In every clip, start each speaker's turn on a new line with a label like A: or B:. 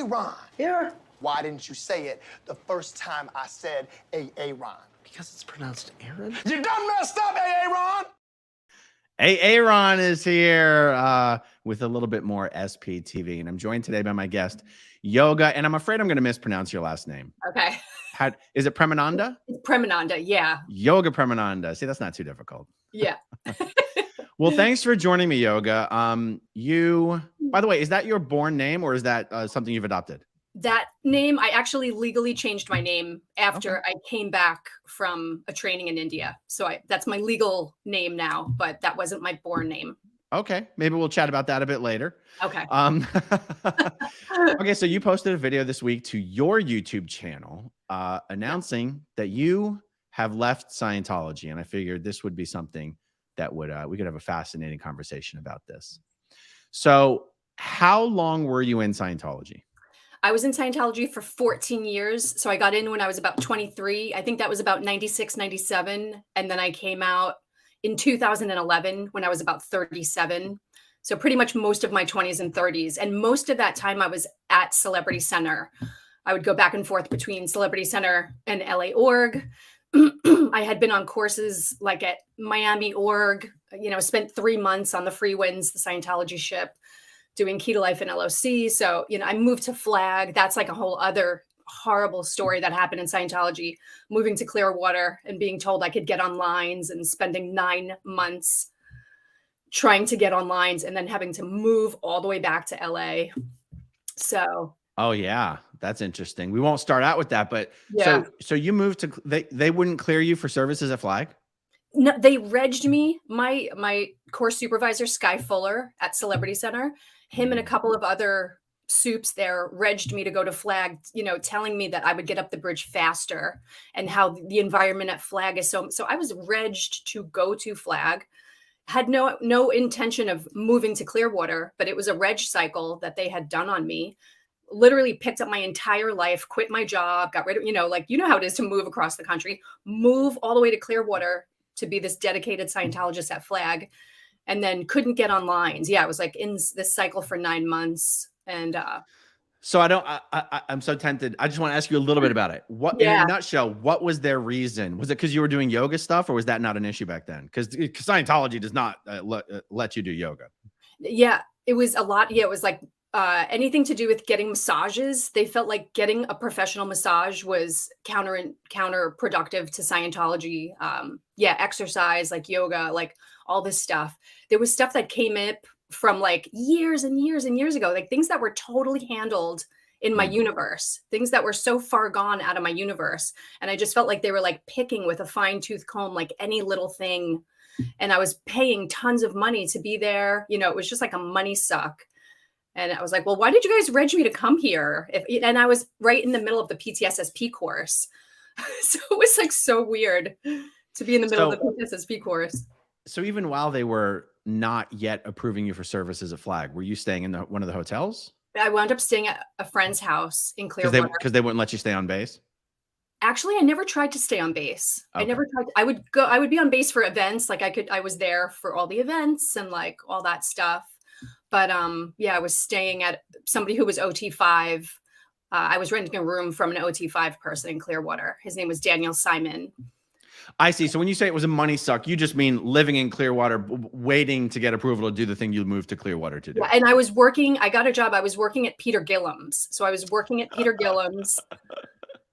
A: Ron.
B: Here.
A: Why didn't you say it the first time I said Ron?
B: Because it's pronounced Aaron.
A: You done messed up, Ron.
C: Aaron is here with a little bit more SPTV, and I'm joined today by my guest, Yoga, and I'm afraid I'm going to mispronounce your last name.
D: Okay.
C: Is it Premananda?
D: It's Premananda, yeah.
C: Yoga Premananda. See, that's not too difficult.
D: Yeah.
C: Well, thanks for joining me, Yoga. By the way, is that your born name or is that something you've adopted?
D: That name, I actually legally changed my name after I came back from a training in India. So that's my legal name now, but that wasn't my born name.
C: Okay. Maybe we'll chat about that a bit later.
D: Okay.
C: Okay. So you posted a video this week to your YouTube channel announcing that you have left Scientology. And I figured this would be something that we could have a fascinating conversation about this. So how long were you in Scientology?
D: I was in Scientology for 14 years. So I got in when I was about 23. I think that was about 96, 97. And then I came out in 2011 when I was about 37. So pretty much most of my 20s and 30s. And most of that time I was at Celebrity Center. I would go back and forth between Celebrity Center and LA Org. I had been on courses like at Miami Org, spent 3 months on the Freewinds, the Scientology ship, doing Key to Life and LOC. So, I moved to Flag. That's like a whole other horrible story that happened in Scientology, moving to Clearwater and being told I could get on lines and spending 9 months trying to get on lines and then having to move all the way back to LA. So.
C: Oh yeah. That's interesting. We won't start out with that, but
D: yeah.
C: So you moved to, they wouldn't clear you for services at Flag?
D: No, they regged me. My course supervisor, Sky Fuller at Celebrity Center, him and a couple of other soups there regged me to go to Flag, telling me that I would get up the bridge faster and how the environment at Flag is so I was regged to go to Flag. Had no intention of moving to Clearwater, but it was a reg cycle that they had done on me. Literally picked up my entire life, quit my job, got rid of, how it is to move across the country, move all the way to Clearwater to be this dedicated Scientologist at Flag, and then couldn't get on lines. Yeah, it was like in this cycle for 9 months. And
C: so I'm so tempted. I just want to ask you a little bit about it. In a nutshell, what was their reason? Was it because you were doing yoga stuff, or was that not an issue back then? Because Scientology does not let you do yoga.
D: Yeah, it was a lot. Yeah, it was like anything to do with getting massages. They felt like getting a professional massage was counterproductive to Scientology. Exercise, like yoga, like all this stuff. There was stuff that came up from like years and years and years ago, like things that were totally handled in my universe, things that were so far gone out of my universe. And I just felt like they were like picking with a fine tooth comb, like any little thing. And I was paying tons of money to be there. It was just like a money suck. And I was like, well, why did you guys reg me to come here? And I was right in the middle of the PTSSP course. So it was like so weird to be in the middle of the PTSSP course.
C: So even while they were not yet approving you for services at Flag, were you staying in one of the hotels?
D: I wound up staying at a friend's house in Clearwater.
C: Because they wouldn't let you stay on base?
D: Actually, I never tried to stay on base. Okay. I never tried. I would be on base for events. Like I was there for all the events and like all that stuff. But I was staying at somebody who was OT5. I was renting a room from an OT5 person in Clearwater. His name was Daniel Simon.
C: I see. So when you say it was a money suck, you just mean living in Clearwater, waiting to get approval to do the thing you moved to Clearwater to do.
D: Yeah, and I got a job. I was working at Peter Gillam's. So I was working at Peter Gillam's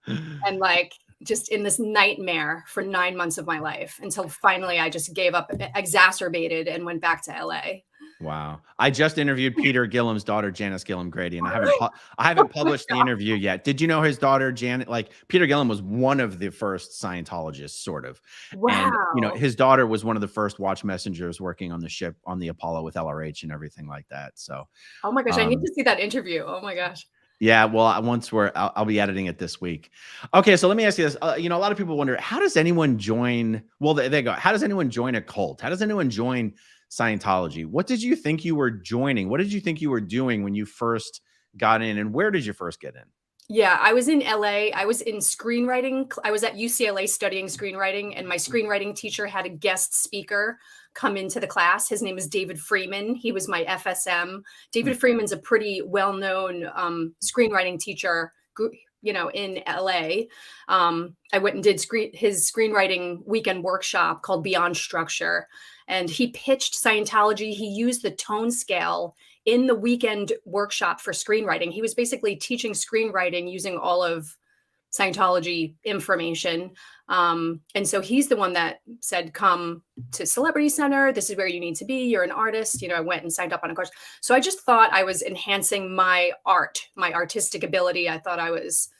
D: and like just in this nightmare for 9 months of my life until finally I just gave up, exacerbated, and went back to LA.
C: Wow. I just interviewed Peter Gillam's daughter, Janice Gillam Grady, and I haven't published the interview yet. Did you know his daughter, Janet, like Peter Gillam was one of the first Scientologists, sort of.
D: Wow.
C: And, his daughter was one of the first watch messengers working on the ship on the Apollo with LRH and everything like that. So.
D: Oh my gosh. I need to see that interview. Oh my gosh.
C: Yeah, well, I'll be editing it this week. Okay, so let me ask you this. A lot of people wonder, how does anyone join? Well, they go, how does anyone join a cult? How does anyone join Scientology? What did you think you were joining? What did you think you were doing when you first got in, and where did you first get in?
D: Yeah, I was in LA. I was in screenwriting. I was at UCLA studying screenwriting, and my screenwriting teacher had a guest speaker come into the class. His name is David Freeman. He was my FSM. David Freeman's a pretty well-known screenwriting teacher, in LA. I went and did his screenwriting weekend workshop called Beyond Structure, and he pitched Scientology. He used the tone scale in the weekend workshop for screenwriting. He was basically teaching screenwriting using all of Scientology information. And so he's the one that said, come to Celebrity Center. This is where you need to be. You're an artist. I went and signed up on a course. So I just thought I was enhancing my art, my artistic ability. I thought I was,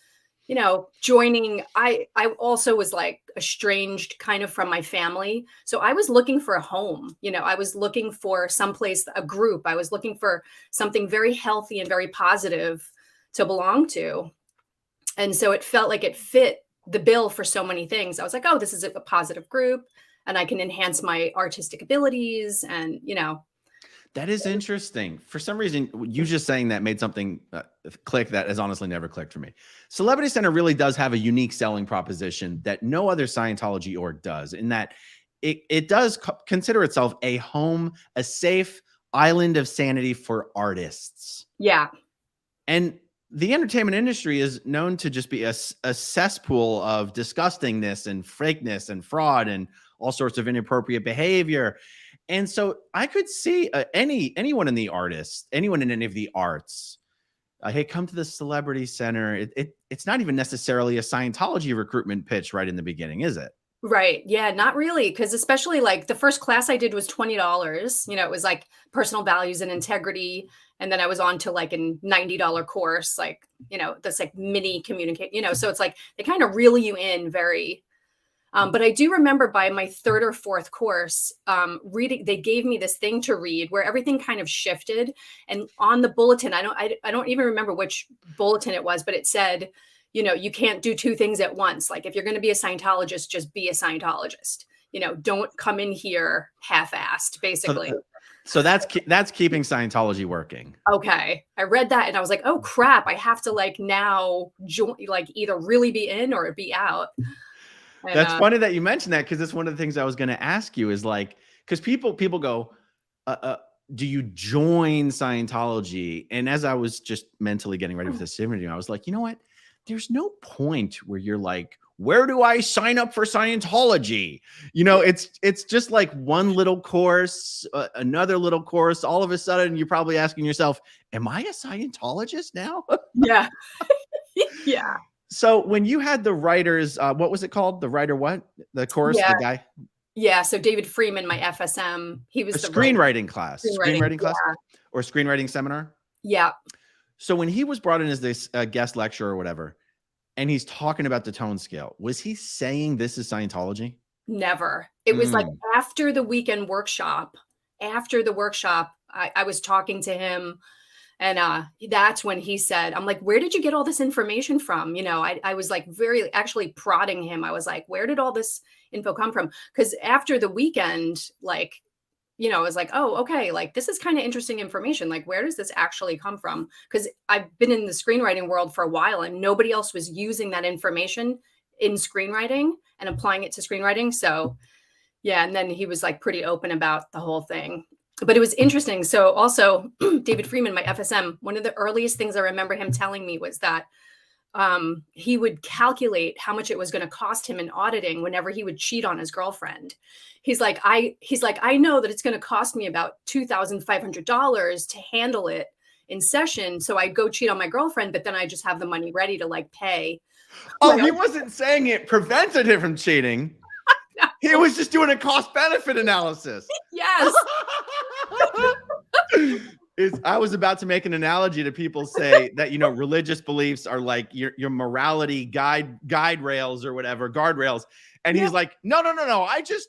D: joining. I also was like estranged kind of from my family. So I was looking for a home. I was looking for someplace, a group. I was looking for something very healthy and very positive to belong to. And so it felt like it fit the bill for so many things. I was like, oh, this is a positive group and I can enhance my artistic abilities. And,
C: That is interesting. For some reason, you just saying that made something click that has honestly never clicked for me. Celebrity Center really does have a unique selling proposition that no other Scientology org does, in that it does consider itself a home, a safe island of sanity for artists.
D: Yeah.
C: And the entertainment industry is known to just be a cesspool of disgustingness and fakeness and fraud and all sorts of inappropriate behavior. And so I could see anyone in the anyone in any of the arts, hey, come to the Celebrity Center. It's not even necessarily a Scientology recruitment pitch right in the beginning, is it?
D: Right. Yeah, not really. Because especially like the first class I did was $20. It was like personal values and integrity. And then I was on to like a $90 course, like, that's like mini communicate, so it's like they kind of reel you in very. But I do remember by my third or fourth course, reading, they gave me this thing to read where everything kind of shifted. And on the bulletin, I don't even remember which bulletin it was, but it said, you can't do two things at once. Like if you're going to be a Scientologist, just be a Scientologist. Don't come in here half-assed, basically.
C: So that's keeping Scientology working.
D: Okay. I read that and I was like, oh crap, I have to like now join, like either really be in or be out. And,
C: that's funny that you mentioned that, because it's one of the things I was going to ask you is like, because people go, do you join Scientology? And as I was just mentally getting ready for this interview, I was like, you know what? There's no point where you're like, where do I sign up for Scientology? It's just like one little course, another little course. All of a sudden, you're probably asking yourself, am I a Scientologist now?
D: Yeah. Yeah.
C: So when you had the writers, what was it called? The writer what? The course,
D: Yeah.
C: the guy?
D: Yeah. So David Freeman, my FSM, he was
C: the screenwriting class. Screenwriting class?
D: Yeah.
C: Or screenwriting seminar?
D: Yeah.
C: So when he was brought in as this guest lecturer or whatever, and he's talking about the tone scale, was he saying this is Scientology?
D: Never. It was like after the weekend workshop, I was talking to him. And that's when he said, I'm like, where did you get all this information from? I was like very actually prodding him. I was like, where did all this info come from? Because after the weekend, like, I was like, oh, okay, like this is kind of interesting information. Like, where does this actually come from? Because I've been in the screenwriting world for a while and nobody else was using that information in screenwriting and applying it to screenwriting. So yeah. And then he was like pretty open about the whole thing. But it was interesting. So also David Freeman, my FSM, one of the earliest things I remember him telling me was that he would calculate how much it was going to cost him in auditing whenever he would cheat on his girlfriend. He's like, I know that it's going to cost me about $2,500 to handle it in session. So I go cheat on my girlfriend, but then I just have the money ready to like pay.
C: Oh, he wasn't saying it prevented him from cheating. No. He was just doing a cost benefit analysis.
D: Yes.
C: I was about to make an analogy to people say that, religious beliefs are like your morality guide rails or whatever, guardrails. And he's like, no. I just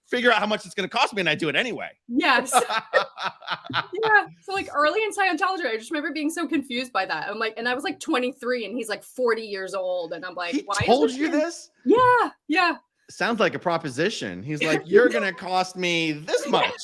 C: figure out how much it's going to cost me and I do it anyway.
D: Yes. Yeah. So like early in Scientology, I just remember being so confused by that. I'm like, and I was like 23 and he's like 40 years old. And I'm like,
C: he
D: why
C: told you this?
D: Yeah. Yeah.
C: Sounds like a proposition. He's like, you're going to cost me this much.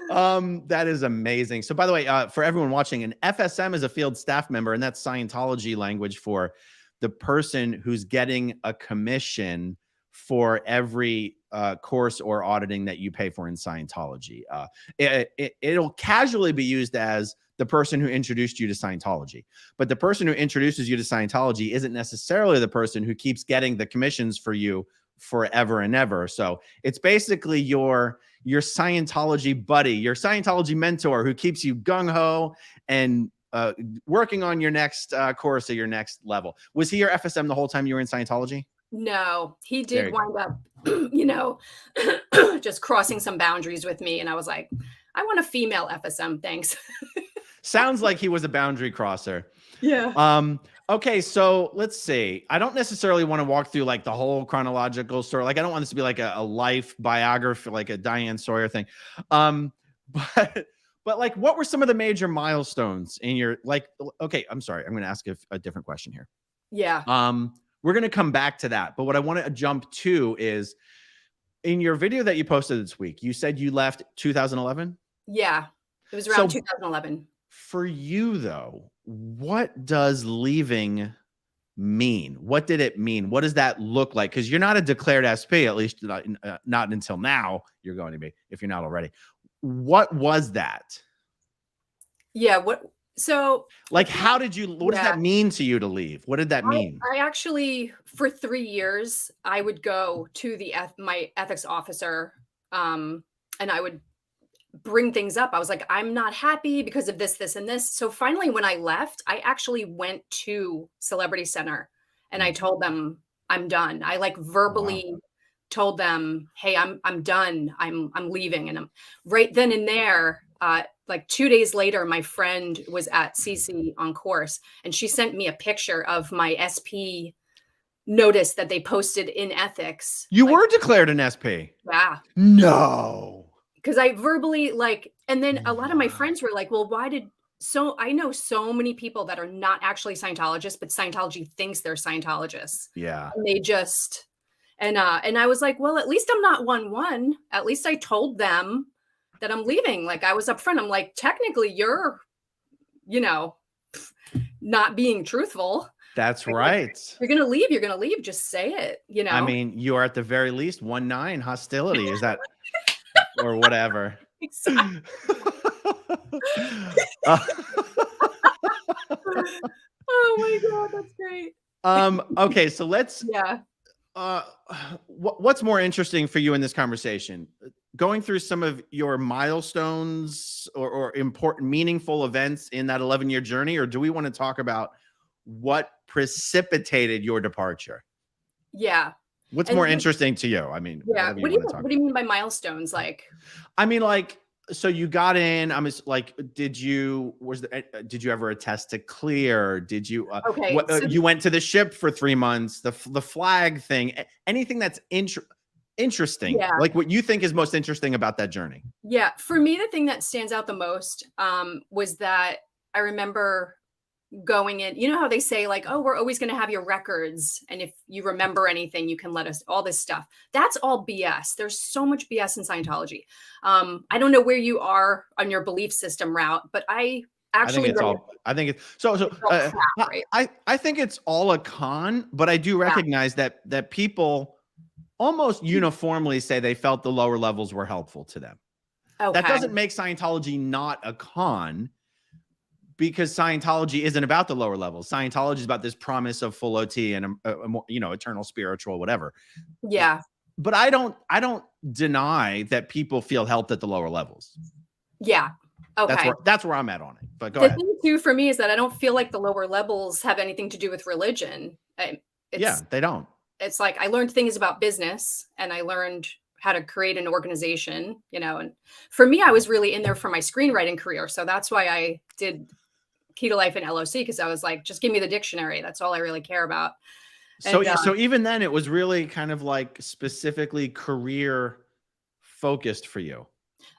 C: That is amazing. So by the way, for everyone watching, an FSM is a field staff member, and that's Scientology language for the person who's getting a commission for every course or auditing that you pay for in Scientology. It'll casually be used as the person who introduced you to Scientology, but the person who introduces you to Scientology isn't necessarily the person who keeps getting the commissions for you forever and ever. So it's basically your Scientology buddy, your Scientology mentor who keeps you gung-ho and working on your next course or your next level. Was he your FSM the whole time you were in Scientology?
D: No, he did wind up, just crossing some boundaries with me. And I was like, I want a female FSM. Thanks.
C: Sounds like he was a boundary crosser.
D: Yeah.
C: Okay, so let's see. I don't necessarily want to walk through like the whole chronological story. Like, I don't want this to be like a life biography, like a Diane Sawyer thing. But like, what were some of the major milestones in your, like, okay, I'm sorry. I'm going to ask a different question here.
D: Yeah.
C: We're going to come back to that. But what I want to jump to is in your video that you posted this week, you said you left 2011?
D: Yeah. It was around 2011.
C: For you, though, what does leaving mean? What did it mean? What does that look like? Because you're not a declared SP, at least not until now. You're going to be, if you're not already. What was that?
D: Yeah. So
C: like, how did you, what does that mean to you to leave? What did that mean?
D: I actually, for 3 years, I would go to my ethics officer, and I would bring things up. I was like, I'm not happy because of this, this, and this. So finally, when I left, I actually went to Celebrity Center and I told them I'm done. I like verbally told them, hey, I'm done. I'm leaving. And I'm right then and there, like 2 days later, my friend was at CC on course and she sent me a picture of my SP notice that they posted in ethics.
C: You were declared an SP?
D: Yeah.
C: No.
D: Because I verbally and then a lot of my friends were like, well, I know so many people that are not actually Scientologists, but Scientology thinks they're Scientologists.
C: Yeah.
D: And they just, and I was like, well, at least I'm not 1-1. At least I told them that I'm leaving. Like I was upfront. I'm like, technically you're, not being truthful.
C: That's right.
D: You're going to leave. You're going to leave. Just say it,
C: I mean, you are at the very least 1-9 hostility. Is that, or whatever.
D: Exactly. Oh my God, that's great.
C: Okay, so let's. What's more interesting for you in this conversation? Going through some of your milestones or important, meaningful events in that 11-year journey, or do we want to talk about what precipitated your departure?
D: Yeah.
C: What's more interesting to you? I mean,
D: yeah. What do you mean by milestones? Like,
C: I mean, like, so you got in, I'm just like, did you ever attest to clear? Did you, you went to the ship for 3 months, the flag thing, anything that's interesting, like what you think is most interesting about that journey?
D: Yeah. For me, the thing that stands out the most, was that I remember going in, you know how they say like, oh, we're always going to have your records. And if you remember anything, you can let us, all this stuff. That's all BS. There's so much BS in Scientology. I don't know where you are on your belief system route, but I think it's
C: all a con, but I do recognize that people almost uniformly say they felt the lower levels were helpful to them. Okay. That doesn't make Scientology not a con, because Scientology isn't about the lower levels. Scientology is about this promise of full OT and a more, eternal spiritual, whatever.
D: Yeah.
C: But I don't deny that people feel helped at the lower levels.
D: Yeah. Okay.
C: That's where I'm at on it. But go ahead.
D: The thing too for me is that I don't feel like the lower levels have anything to do with religion.
C: Yeah, they don't.
D: It's like I learned things about business and I learned how to create an organization, and for me, I was really in there for my screenwriting career. So that's why I did Key to Life and LOC, because I was like, just give me the dictionary. That's all I really care about.
C: So, so even then it was really kind of like specifically career focused for you.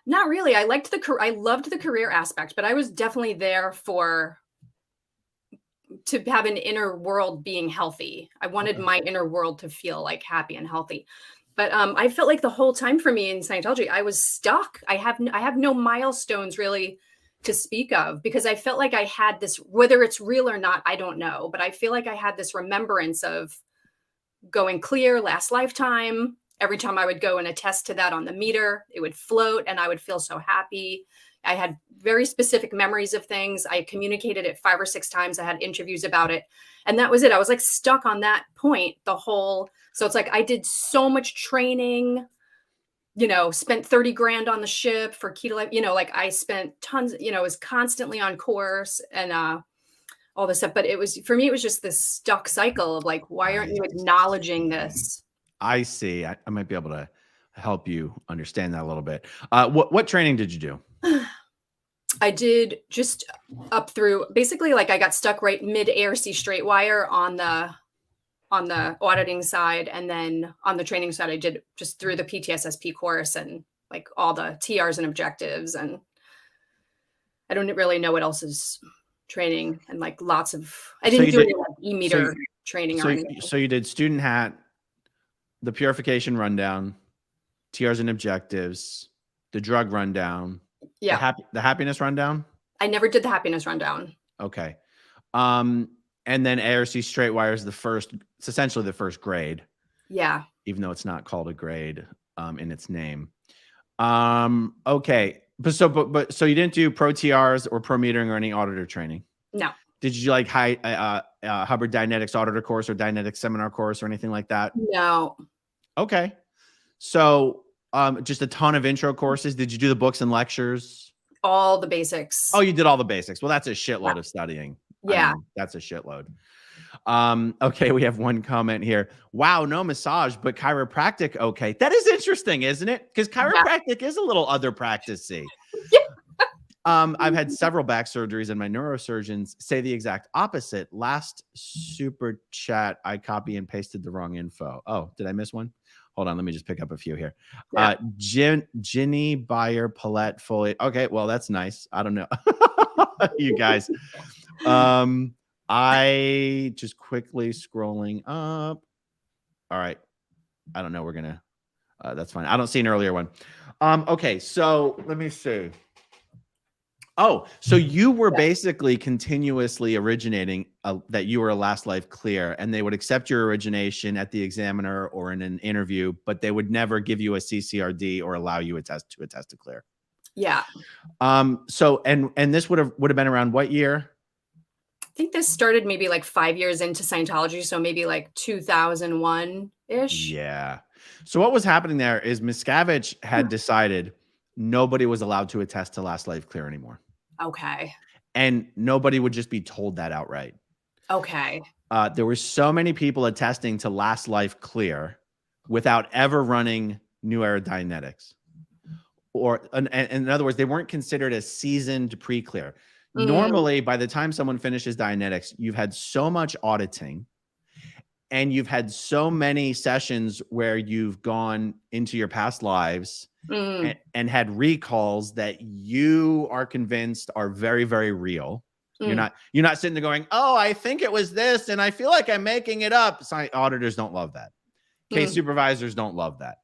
D: Not really. I loved the career aspect, but I was definitely there to have an inner world being healthy. I wanted my inner world to feel like happy and healthy. But I felt like the whole time for me in Scientology, I was stuck. I have no milestones really to speak of, because I felt like I had this, whether it's real or not, I don't know, but I feel like I had this remembrance of going clear last lifetime. Every time I would go and attest to that on the meter, it would float and I would feel so happy. I had very specific memories of things. I communicated it 5 or 6 times. I had interviews about it. And that was it. I was like stuck on that point the whole. So it's like I did so much training, spent 30 grand on the ship for keto life, like I spent tons, was constantly on course and all this stuff. But it was, for me, it was just this stuck cycle of like, why aren't you acknowledging this?
C: I see. I might be able to help you understand that a little bit. What training did you do?
D: I did just up through, basically, like I got stuck right mid ARC straight wire on the auditing side, and then on the training side, I did just through the PTSSP course and like all the TRs and objectives, and I don't really know what else is training, and like lots of, I didn't do any like e-meter training or anything.
C: So you did student hat, the purification rundown, TRs and objectives, the drug rundown, the happiness rundown.
D: I never did the happiness rundown.
C: Okay. And then ARC straight wire is it's essentially the first grade.
D: Yeah.
C: Even though it's not called a grade in its name. Okay. So you didn't do pro TRs or pro metering or any auditor training?
D: No.
C: Did you like Hubbard Dynetics auditor course or Dynetics seminar course or anything like that?
D: No.
C: Okay. So just a ton of intro courses. Did you do the books and lectures?
D: All the basics.
C: Oh, you did all the basics. Well, that's a shitload of studying.
D: Yeah.
C: I mean, that's a shitload. Okay, we have one comment here. Wow, no massage, but chiropractic, okay. That is interesting, isn't it? Because chiropractic is a little other practice-y.
D: Yeah.
C: I've had several back surgeries, and my neurosurgeons say the exact opposite. Last super chat, I copy and pasted the wrong info. Oh, did I miss one? Hold on, let me just pick up a few here. Yeah. Ginny Bayer Palette Foley. Okay, well, that's nice. I don't know. You guys. I just quickly scrolling up. All right. I don't know. We're gonna that's fine. I don't see an earlier one. Okay, so let me see. Oh, so you were basically continuously originating that you were a last life clear, and they would accept your origination at the examiner or in an interview, but they would never give you a CCRD or allow you to attest to clear.
D: Yeah.
C: So and this would have been around what year?
D: I think this started maybe like 5 years into Scientology, so maybe like 2001-ish.
C: Yeah. So what was happening there is Miscavige had decided nobody was allowed to attest to last life clear anymore.
D: Okay.
C: And nobody would just be told that outright.
D: Okay.
C: There were so many people attesting to last life clear without ever running New Era Dynetics. Or in other words, they weren't considered a seasoned pre-clear. Normally, by the time someone finishes Dynetics, you've had so much auditing and you've had so many sessions where you've gone into your past lives and had recalls that you are convinced are very, very real. You're not sitting there going, oh, I think it was this and I feel like I'm making it up. Auditors don't love that. Case supervisors don't love that.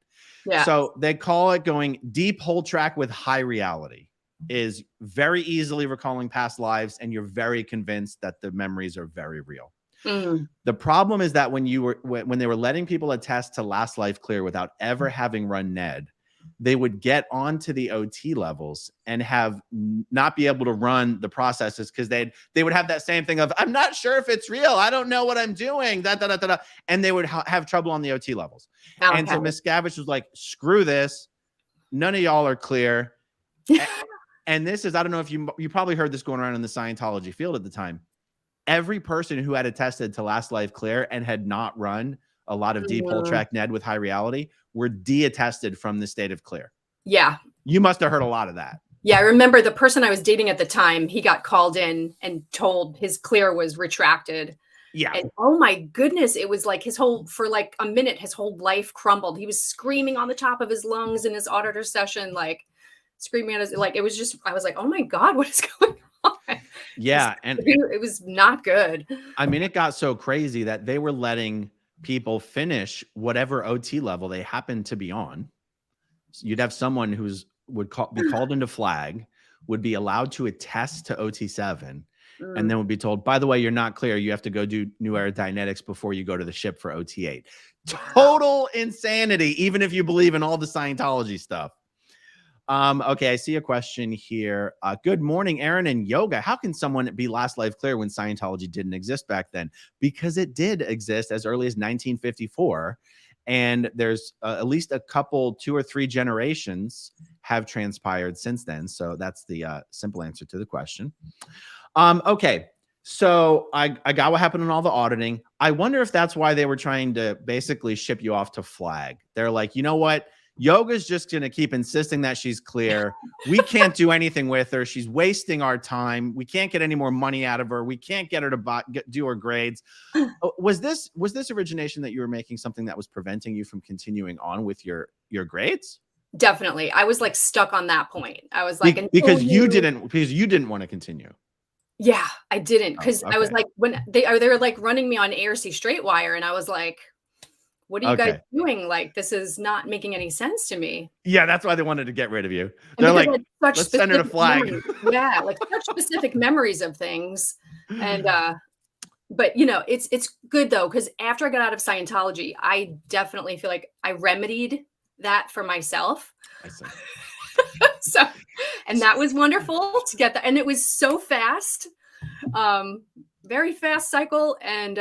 C: Yeah. So they call it going deep whole track with high reality. Is very easily recalling past lives, and you're very convinced that the memories are very real. The problem is that when they were letting people attest to last life clear without ever having run NED, they would get onto the OT levels and not be able to run the processes because they would have that same thing of, I'm not sure if it's real. I don't know what I'm doing. And they would have trouble on the OT levels. Okay. And so Miscavige was like, screw this. None of y'all are clear. And this is, I don't know if you probably heard this going around in the Scientology field at the time. Every person who had attested to last life clear and had not run a lot of deep whole track NED with high reality were de-attested from the state of clear. Yeah. You must have heard a lot of that.
D: Yeah. I remember the person I was dating at the time, he got called in and told his clear was retracted. Yeah. And oh my goodness, it was like for like a minute, his whole life crumbled. He was screaming on the top of his lungs in his auditor session, like screaming at us. Like, it was just, I was like, oh my God, what is going on?
C: Yeah. And
D: it was not good.
C: I mean, it got so crazy that they were letting people finish whatever OT level they happen to be on. So you'd have someone who's be called into flag, would be allowed to attest to OT7, and then would be told, by the way, you're not clear. You have to go do new aerodynamics before you go to the ship for OT8. Total insanity, even if you believe in all the Scientology stuff. Okay, I see a question here. Good morning, Aaron and Yoga. How can someone be last life clear when Scientology didn't exist back then? Because it did exist as early as 1954. And there's at least a couple, 2 or 3 generations have transpired since then. So that's the simple answer to the question. Okay, so I got what happened in all the auditing. I wonder if that's why they were trying to basically ship you off to flag. They're like, you know what? Yoga's just going to keep insisting that she's clear. We can't do anything with her. She's wasting our time. We can't get any more money out of her. We can't get her to do her grades. Was this origination that you were making something that was preventing you from continuing on with your grades?
D: Definitely. I was like stuck on that point. I was like,
C: because you didn't want to continue.
D: Yeah, I didn't. Because
C: okay.
D: I was like, when they were like running me on ARC straight wire, and I was like, what are you guys doing? Like, this is not making any sense to me.
C: Yeah, that's why they wanted to get rid of you. They're like, let's send her to flag.
D: Yeah, like such specific memories of things. And but you know, it's good though, because after I got out of Scientology, I definitely feel like I remedied that for myself.
C: I see.
D: So, and that was wonderful to get that. And it was so fast, very fast cycle. And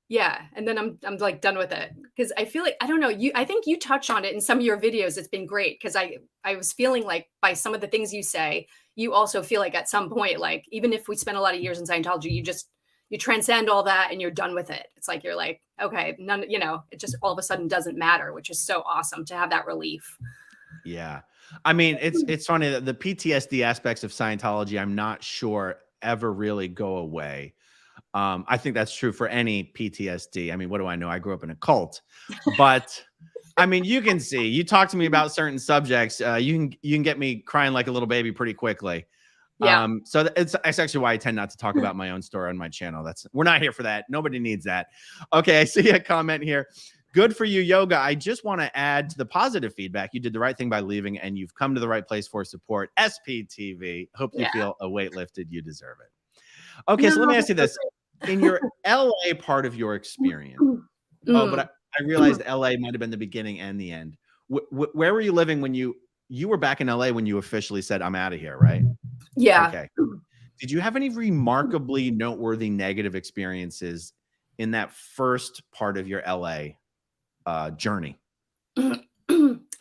D: yeah, and then I'm like done with it, because I feel like, I don't know, I think you touch on it in some of your videos. It's been great, because I was feeling like by some of the things you say, you also feel like at some point, like even if we spend a lot of years in Scientology, you transcend all that and you're done with it. It's like you're like, okay, none, you know, it just all of a sudden doesn't matter, which is so awesome to have that relief.
C: Yeah, I mean, it's funny that the PTSD aspects of Scientology, I'm not sure ever really go away. I think that's true for any PTSD. I mean, what do I know? I grew up in a cult, but I mean, you can see, you talk to me about certain subjects, you can get me crying like a little baby pretty quickly.
D: Yeah.
C: So it's actually why I tend not to talk about my own story on my channel. We're not here for that. Nobody needs that. Okay, I see a comment here. Good for you, Yoga. I just want to add to the positive feedback. You did the right thing by leaving, and you've come to the right place for support. SPTV. Hope you feel a weight lifted. You deserve it. Okay, so let me ask you this. In your LA part of your experience, but I realized LA might have been the beginning and the end. Where were you living when you were back in LA when you officially said, I'm out of here, right?
D: Yeah.
C: Okay. Did you have any remarkably noteworthy negative experiences in that first part of your LA journey?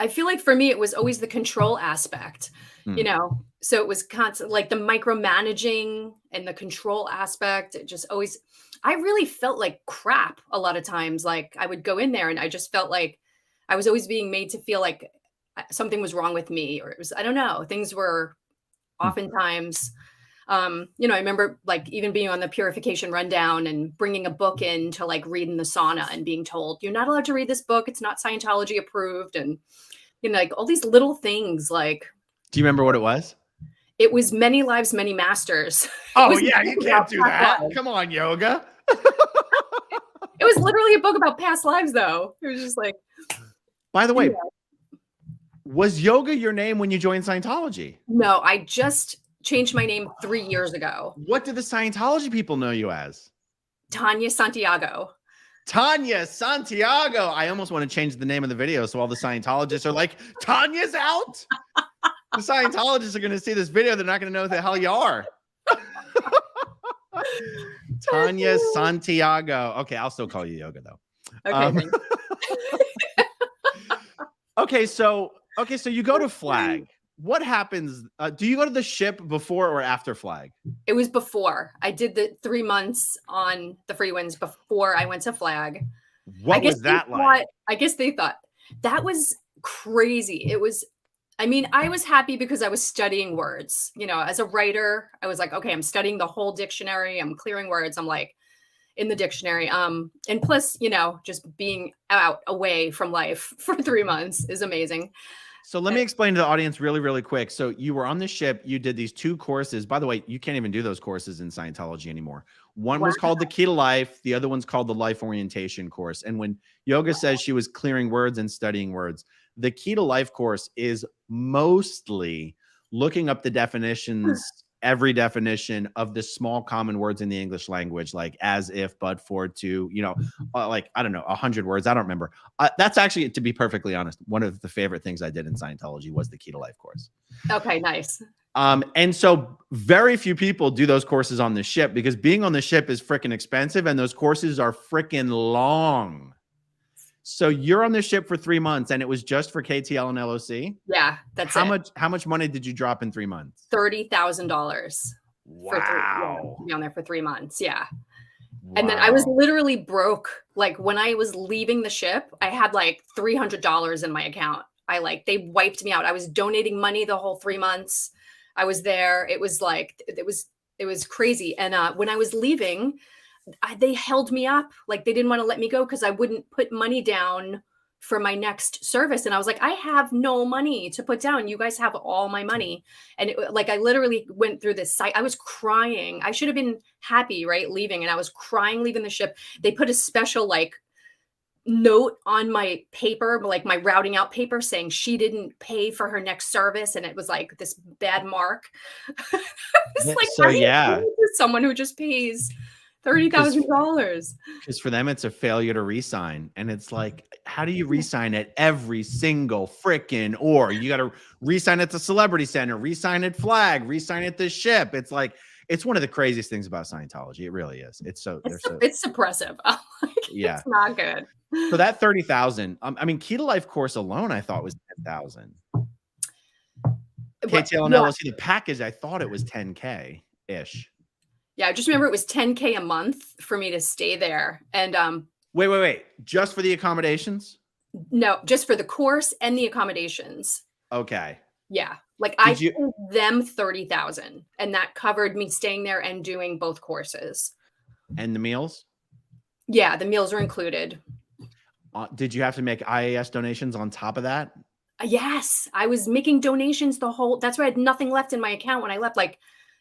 D: I feel like for me, it was always the control aspect, you know, so it was constant, like the micromanaging and the control aspect. It just always, I really felt like crap a lot of times. Like I would go in there and I just felt like I was always being made to feel like something was wrong with me, or it was, I don't know, things were oftentimes, you know, I remember like even being on the purification rundown and bringing a book in to like read in the sauna and being told, you're not allowed to read this book. It's not Scientology approved. And, you know, like all these little things like.
C: Do you remember what it was?
D: It was Many Lives, Many Masters.
C: Oh yeah, you can't do that. Come on, Yoga.
D: It was literally a book about past lives though. It was just like.
C: By the way, was Yoga your name when you joined Scientology?
D: No, I just changed my name 3 years ago.
C: What did the Scientology people know you as?
D: Tanya Santiago.
C: Tanya Santiago. I almost want to change the name of the video so all the Scientologists are like, Tanya's out? The Scientologists are going to see this video. They're not going to know who the hell you are. Tanya Santiago. Okay, I'll still call you Yoga though.
D: Okay,
C: Okay, so you go to flag. What happens? Do you go to the ship before or after flag?
D: It was before. I did the 3 months on the Freewinds before I went to flag.
C: What was that like?
D: I guess they thought that was crazy. It was, I mean, I was happy because I was studying words. You know, as a writer, I was like, okay, I'm studying the whole dictionary. I'm clearing words. I'm like in the dictionary. And plus, you know, just being away from life for 3 months is amazing.
C: So let me explain to the audience really, really quick. So you were on the ship, you did these 2 courses. By the way, you can't even do those courses in Scientology anymore. One
D: Wow.
C: was called the Key to Life. The other one's called the Life Orientation course. And when Yoga says she was clearing words and studying words, the Key to Life course is mostly looking up the definitions, every definition of the small common words in the English language, like as, if, but, for, to, like, I don't know, 100 words. I don't remember. That's actually, to be perfectly honest, one of the favorite things I did in Scientology was the Key to Life course.
D: Okay, nice.
C: And so very few people do those courses on the ship because being on the ship is freaking expensive and those courses are freaking long. So you're on the ship for 3 months and it was just for KTL and LOC?
D: Yeah, that's it.
C: How much money did you drop in 3 months?
D: $30,000.
C: Wow.
D: To be on there for 3 months. Yeah. Wow. And then I was literally broke. Like when I was leaving the ship, I had like $300 in my account. They wiped me out. I was donating money the whole 3 months. I was there. It was like, it was crazy. And when I was leaving, they held me up. Like they didn't want to let me go because I wouldn't put money down for my next service. And I was like, I have no money to put down. You guys have all my money. And I literally went through this site. I was crying. I should have been happy, right? Leaving. And I was crying, leaving the ship. They put a special note on my paper, like my routing out paper saying she didn't pay for her next service. And it was like this bad mark. It's like,
C: so yeah,
D: someone who just pays $30,000.
C: Because for them, it's a failure to re-sign. And it's like, how do you re-sign at every single freaking or? You got to re-sign at the Celebrity Center, re-sign at Flag, re-sign at the ship. It's like, it's one of the craziest things about Scientology. It really is. It's
D: suppressive.
C: Yeah.
D: It's not good.
C: So that 30,000, I mean, Key to Life course alone, I thought was 10,000. KTL and LLC, the package, I thought it was 10K-ish.
D: Yeah, I just remember it was 10K a month for me to stay there. And
C: wait. Just for the accommodations?
D: No, just for the course and the accommodations.
C: Okay.
D: Yeah. I paid them 30,000 and that covered me staying there and doing both courses.
C: And the meals?
D: Yeah, the meals are included.
C: Did you have to make IAS donations on top of that?
D: Yes, I was making donations that's why I had nothing left in my account when I left.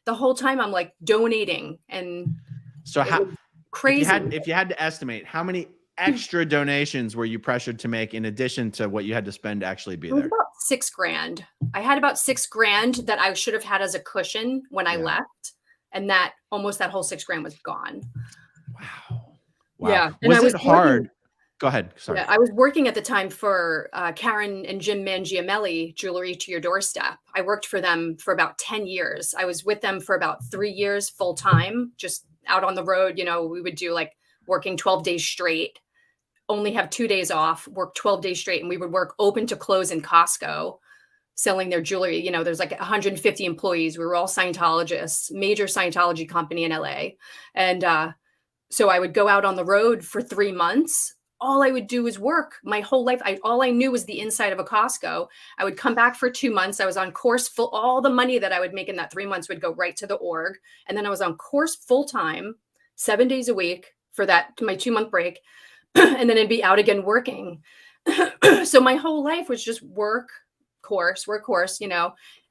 D: The whole time I'm donating. And
C: so how
D: crazy.
C: If you had to estimate, how many extra donations were you pressured to make in addition to what you had to spend to actually be there?
D: About $6,000. I had about $6,000 that I should have had as a cushion when I left. And that whole $6,000 was gone.
C: Wow.
D: Yeah.
C: Was it hard? Go ahead. Sorry.
D: Yeah, I was working at the time for Karen and Jim Mangiamelli, Jewelry to Your Doorstep. I worked for them for about 10 years. I was with them for about 3 years full time, just out on the road. We would do working 12 days straight, only have 2 days off, work 12 days straight. And we would work open to close in Costco, selling their jewelry. There's 150 employees. We were all Scientologists, major Scientology company in LA. And so I would go out on the road for 3 months. All I would do was work my whole life. All I knew was the inside of a Costco. I would come back for 2 months. I was on course all the money that I would make in that 3 months would go right to the org. And then I was on course full time, 7 days a week for my 2-month break. And then I'd be out again working. So my whole life was just work course, and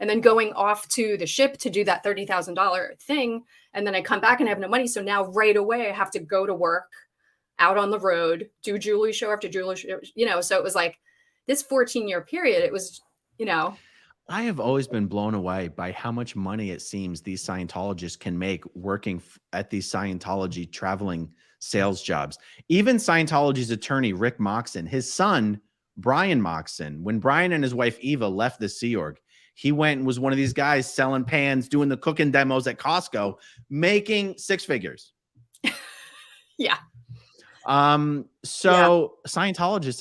D: then going off to the ship to do that $30,000 thing. And then I come back and I have no money. So now right away I have to go to work, out on the road, do jewelry show after jewelry show, so it was this 14-year period. It was,
C: I have always been blown away by how much money it seems these Scientologists can make working at these Scientology traveling sales jobs. Even Scientology's attorney, Rick Moxon, his son, Brian Moxon, when Brian and his wife, Eva, left the Sea Org, he went and was one of these guys selling pans, doing the cooking demos at Costco, making 6 figures.
D: Yeah.
C: Scientologists,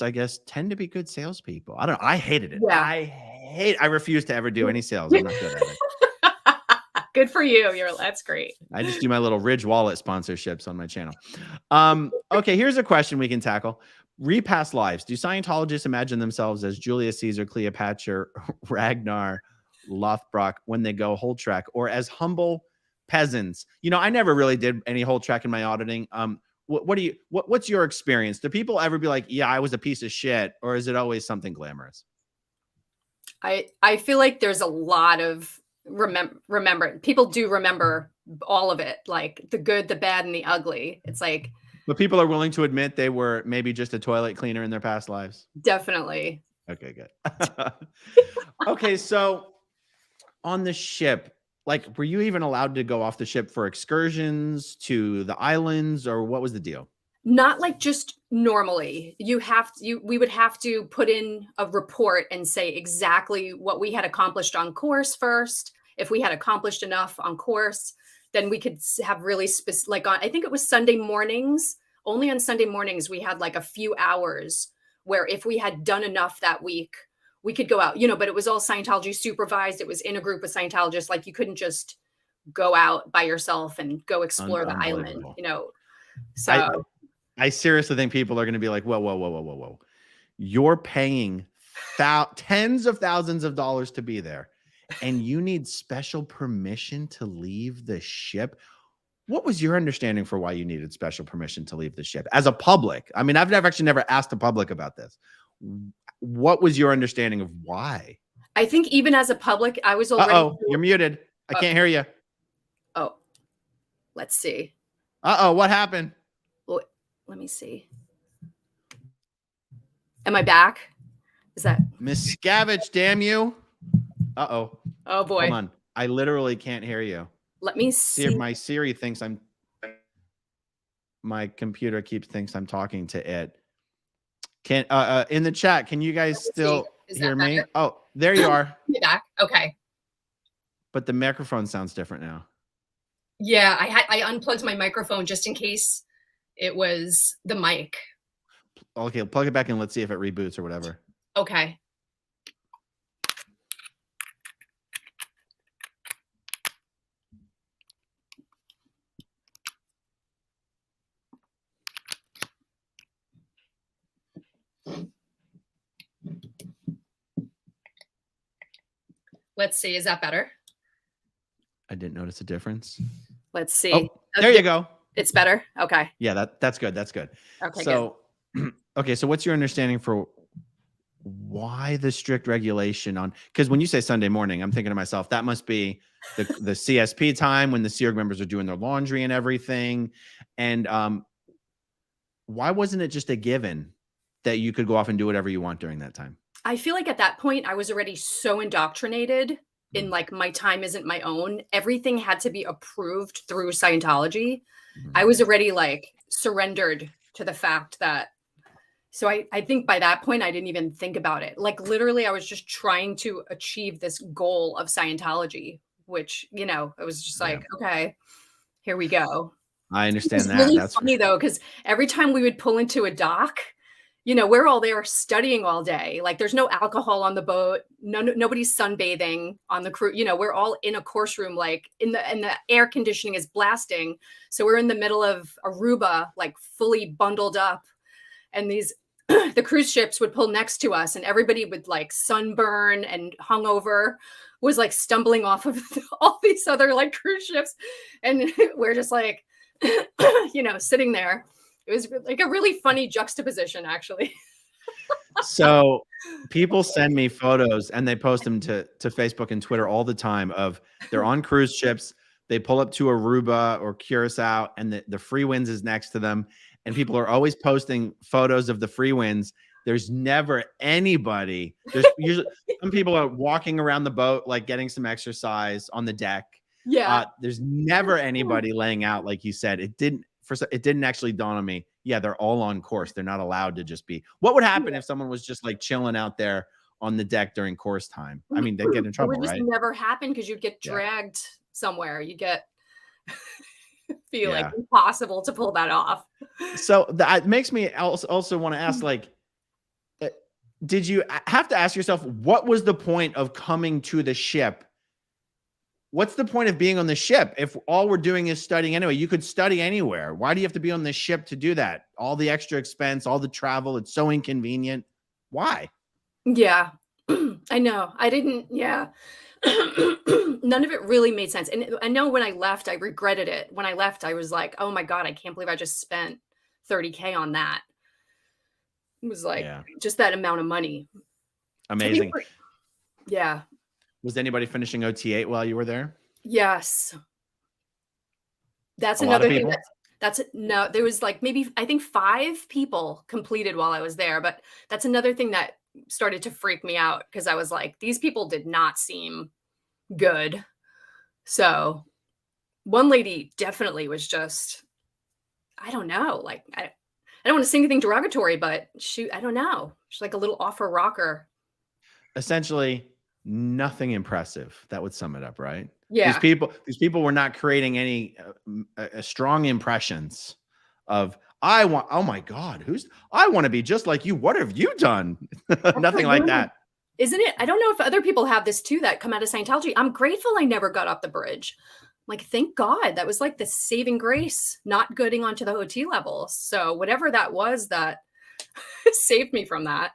C: I guess, tend to be good salespeople. I don't know. I hated it.
D: Yeah.
C: I refuse to ever do any sales. I'm not good at it.
D: Good for you. That's great.
C: I just do my little Ridge Wallet sponsorships on my channel. Okay, here's a question we can tackle. Repast lives. Do Scientologists imagine themselves as Julius Caesar, Cleopatra, Ragnar, Lothbrok when they go whole track, or as humble peasants? I never really did any whole track in my auditing. What's your experience? Do people ever be like, yeah, I was a piece of shit, or is it always something glamorous?
D: I feel like there's a lot of remember. People do remember all of it, like the good, the bad, and the ugly. It's like
C: But people are willing to admit they were maybe just a toilet cleaner in their past lives.
D: definitely.
C: Okay, good. Okay, so on the ship, like, were you even allowed to go off the ship for excursions to the islands, or what was the deal?
D: Not like just normally. We would have to put in a report and say exactly what we had accomplished on course first. If we had accomplished enough on course, then we could have really like on, I think it was Sunday mornings. Only on Sunday mornings we had like a few hours where if we had done enough that week, we could go out, but it was all Scientology supervised. It was in a group of Scientologists. Like you couldn't just go out by yourself and go explore the island, So
C: I seriously think people are going to be like, whoa. You're paying tens of thousands of dollars to be there, and you need special permission to leave the ship. What was your understanding for why you needed special permission to leave the ship as a public? I mean, I've never asked the public about this. What was your understanding of why?
D: I think even as a public, I was already.
C: Uh-oh, you're muted. I can't hear you.
D: Oh, let's see.
C: Uh-oh, what happened?
D: Well, let me see. Am I back? Is that
C: Miss Scavenge, damn you. Uh-oh.
D: Oh boy.
C: Hold on. I literally can't hear you.
D: Let me see.
C: If my Siri thinks my computer thinks I'm talking to it. Can in the chat, can you guys still hear me? Oh, there you are.
D: You're back. Okay.
C: But the microphone sounds different now.
D: Yeah, I unplugged my microphone just in case it was the mic.
C: Okay, plug it back in. Let's see if it reboots or whatever.
D: Okay. Let's see. Is that better?
C: I didn't notice a difference.
D: Let's see.
C: Oh, there you go.
D: It's better. Okay.
C: Yeah, that's good. That's good.
D: Okay.
C: So, good. Okay. So what's your understanding for why the strict regulation on, because when you say Sunday morning, I'm thinking to myself, that must be the CSP time when the Sea Org members are doing their laundry and everything. And why wasn't it just a given that you could go off and do whatever you want during that time?
D: I feel like at that point I was already so indoctrinated in like my time isn't my own. Everything had to be approved through Scientology. I was already like surrendered to the fact that. So I think by that point I didn't even think about it. Like literally I was just trying to achieve this goal of Scientology, which, it was just like, okay, here we go.
C: I understand that.
D: Really that's funny though, because every time we would pull into a dock, we're all there studying all day. Like there's no alcohol on the boat. Nobody's sunbathing on the crew. We're all in a course room, like and the air conditioning is blasting. So we're in the middle of Aruba, like fully bundled up. And the cruise ships would pull next to us and everybody would like sunburn and hungover was like stumbling off of all these other like cruise ships. And we're just like, sitting there. It was like a really funny juxtaposition, actually.
C: So people send me photos and they post them to Facebook and Twitter all the time of they're on cruise ships. They pull up to Aruba or Curacao and the Freewinds is next to them. And people are always posting photos of the Freewinds. There's never anybody. There's usually some people are walking around the boat, like getting some exercise on the deck.
D: Yeah.
C: There's never anybody laying out, like you said. It didn't actually dawn on me. Yeah, they're all on course. They're not allowed to just be. What would happen if someone was just like chilling out there on the deck during course time? I mean, they'd get in trouble,
D: it would just
C: right?
D: never happen because you'd get dragged somewhere. You get like impossible to pull that off.
C: So that makes me also want to ask, like, did you have to ask yourself, what was the point of coming to the ship? What's the point of being on the ship? If all we're doing is studying anyway, you could study anywhere. Why do you have to be on the ship to do that? All the extra expense, all the travel, it's so inconvenient. Why?
D: Yeah, I know. I didn't, yeah. None of it really made sense. And I know when I left, I regretted it. When I left, I was like, oh my God, I can't believe I just spent $30K on that. It was like just that amount of money.
C: Amazing.
D: Yeah.
C: Was anybody finishing OT8 while you were there?
D: Yes. That's
C: A lot of
D: another thing
C: people?
D: no, there was like maybe I think 5 people completed while I was there, but that's another thing that started to freak me out because I was like, these people did not seem good. So one lady definitely was just, I don't know, like I don't want to say anything derogatory, but I don't know. She's like a little off her rocker.
C: Essentially, nothing impressive. That would sum it up, right?
D: Yeah.
C: These people were not creating any strong impressions of oh my God, I want to be just like you. What have you done? Nothing like that.
D: Isn't it? I don't know if other people have this too that come out of Scientology. I'm grateful I never got off the bridge. Like, thank God. That was like the saving grace, not getting onto the OT level. So whatever that was that saved me from that.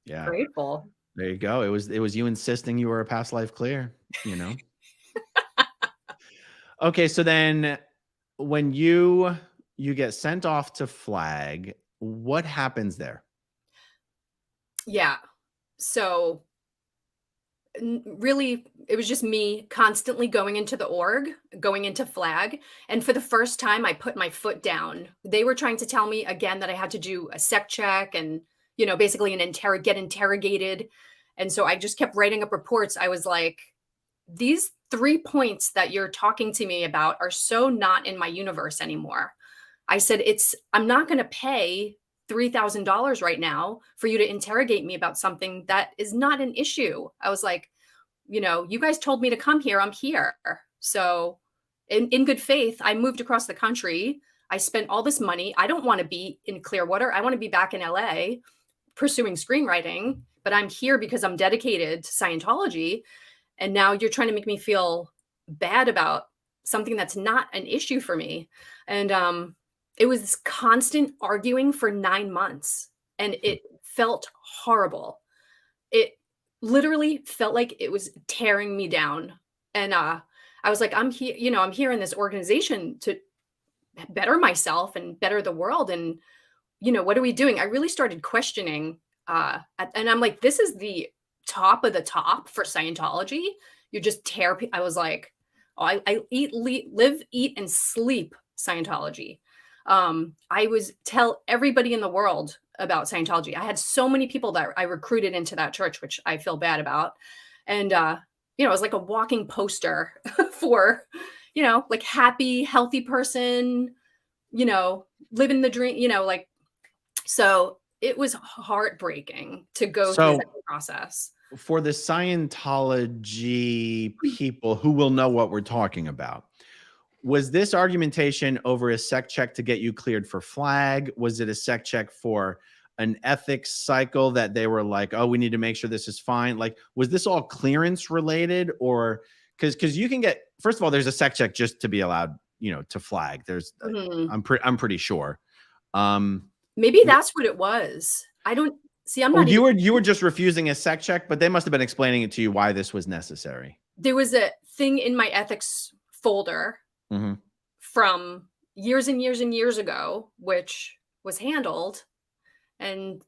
C: Yeah.
D: Grateful.
C: There you go. It was you insisting you were a past life clear, you know? Okay. So then when you get sent off to Flag, what happens there?
D: Yeah. So really, it was just me constantly going into the org, going into Flag. And for the first time, I put my foot down. They were trying to tell me again that I had to do a sec check and, basically get interrogated. And so I just kept writing up reports. I was like, these 3 points that you're talking to me about are so not in my universe anymore. I said, I'm not going to pay $3,000 right now for you to interrogate me about something that is not an issue. I was like, you guys told me to come here. I'm here. So in good faith, I moved across the country. I spent all this money. I don't want to be in Clearwater. I want to be back in LA pursuing screenwriting, but I'm here because I'm dedicated to Scientology. And now you're trying to make me feel bad about something that's not an issue for me. And it was this constant arguing for 9 months, and it felt horrible. It literally felt like it was tearing me down. And I was like, I'm here, I'm here in this organization to better myself and better the world. And, what are we doing? I really started questioning, and I'm like, this is the top of the top for Scientology. You just tear. I was like, oh, I live, eat, and sleep Scientology. I tell everybody in the world about Scientology. I had so many people that I recruited into that church, which I feel bad about. And, it was like a walking poster for, like happy, healthy person, living the dream, so it was heartbreaking to go through that process.
C: For the Scientology people who will know what we're talking about, was this argumentation over a sec check to get you cleared for Flag? Was it a sec check for an ethics cycle that they were like, oh, we need to make sure this is fine? Like, was this all clearance related? Or because you can get, first of all, there's a sec check just to be allowed, to Flag. There's, I'm pretty sure.
D: Maybe that's what it was. I don't see. I'm not.
C: You were just refusing a sec check, but they must have been explaining it to you why this was necessary.
D: There was a thing in my ethics folder from years and years and years ago, which was handled, and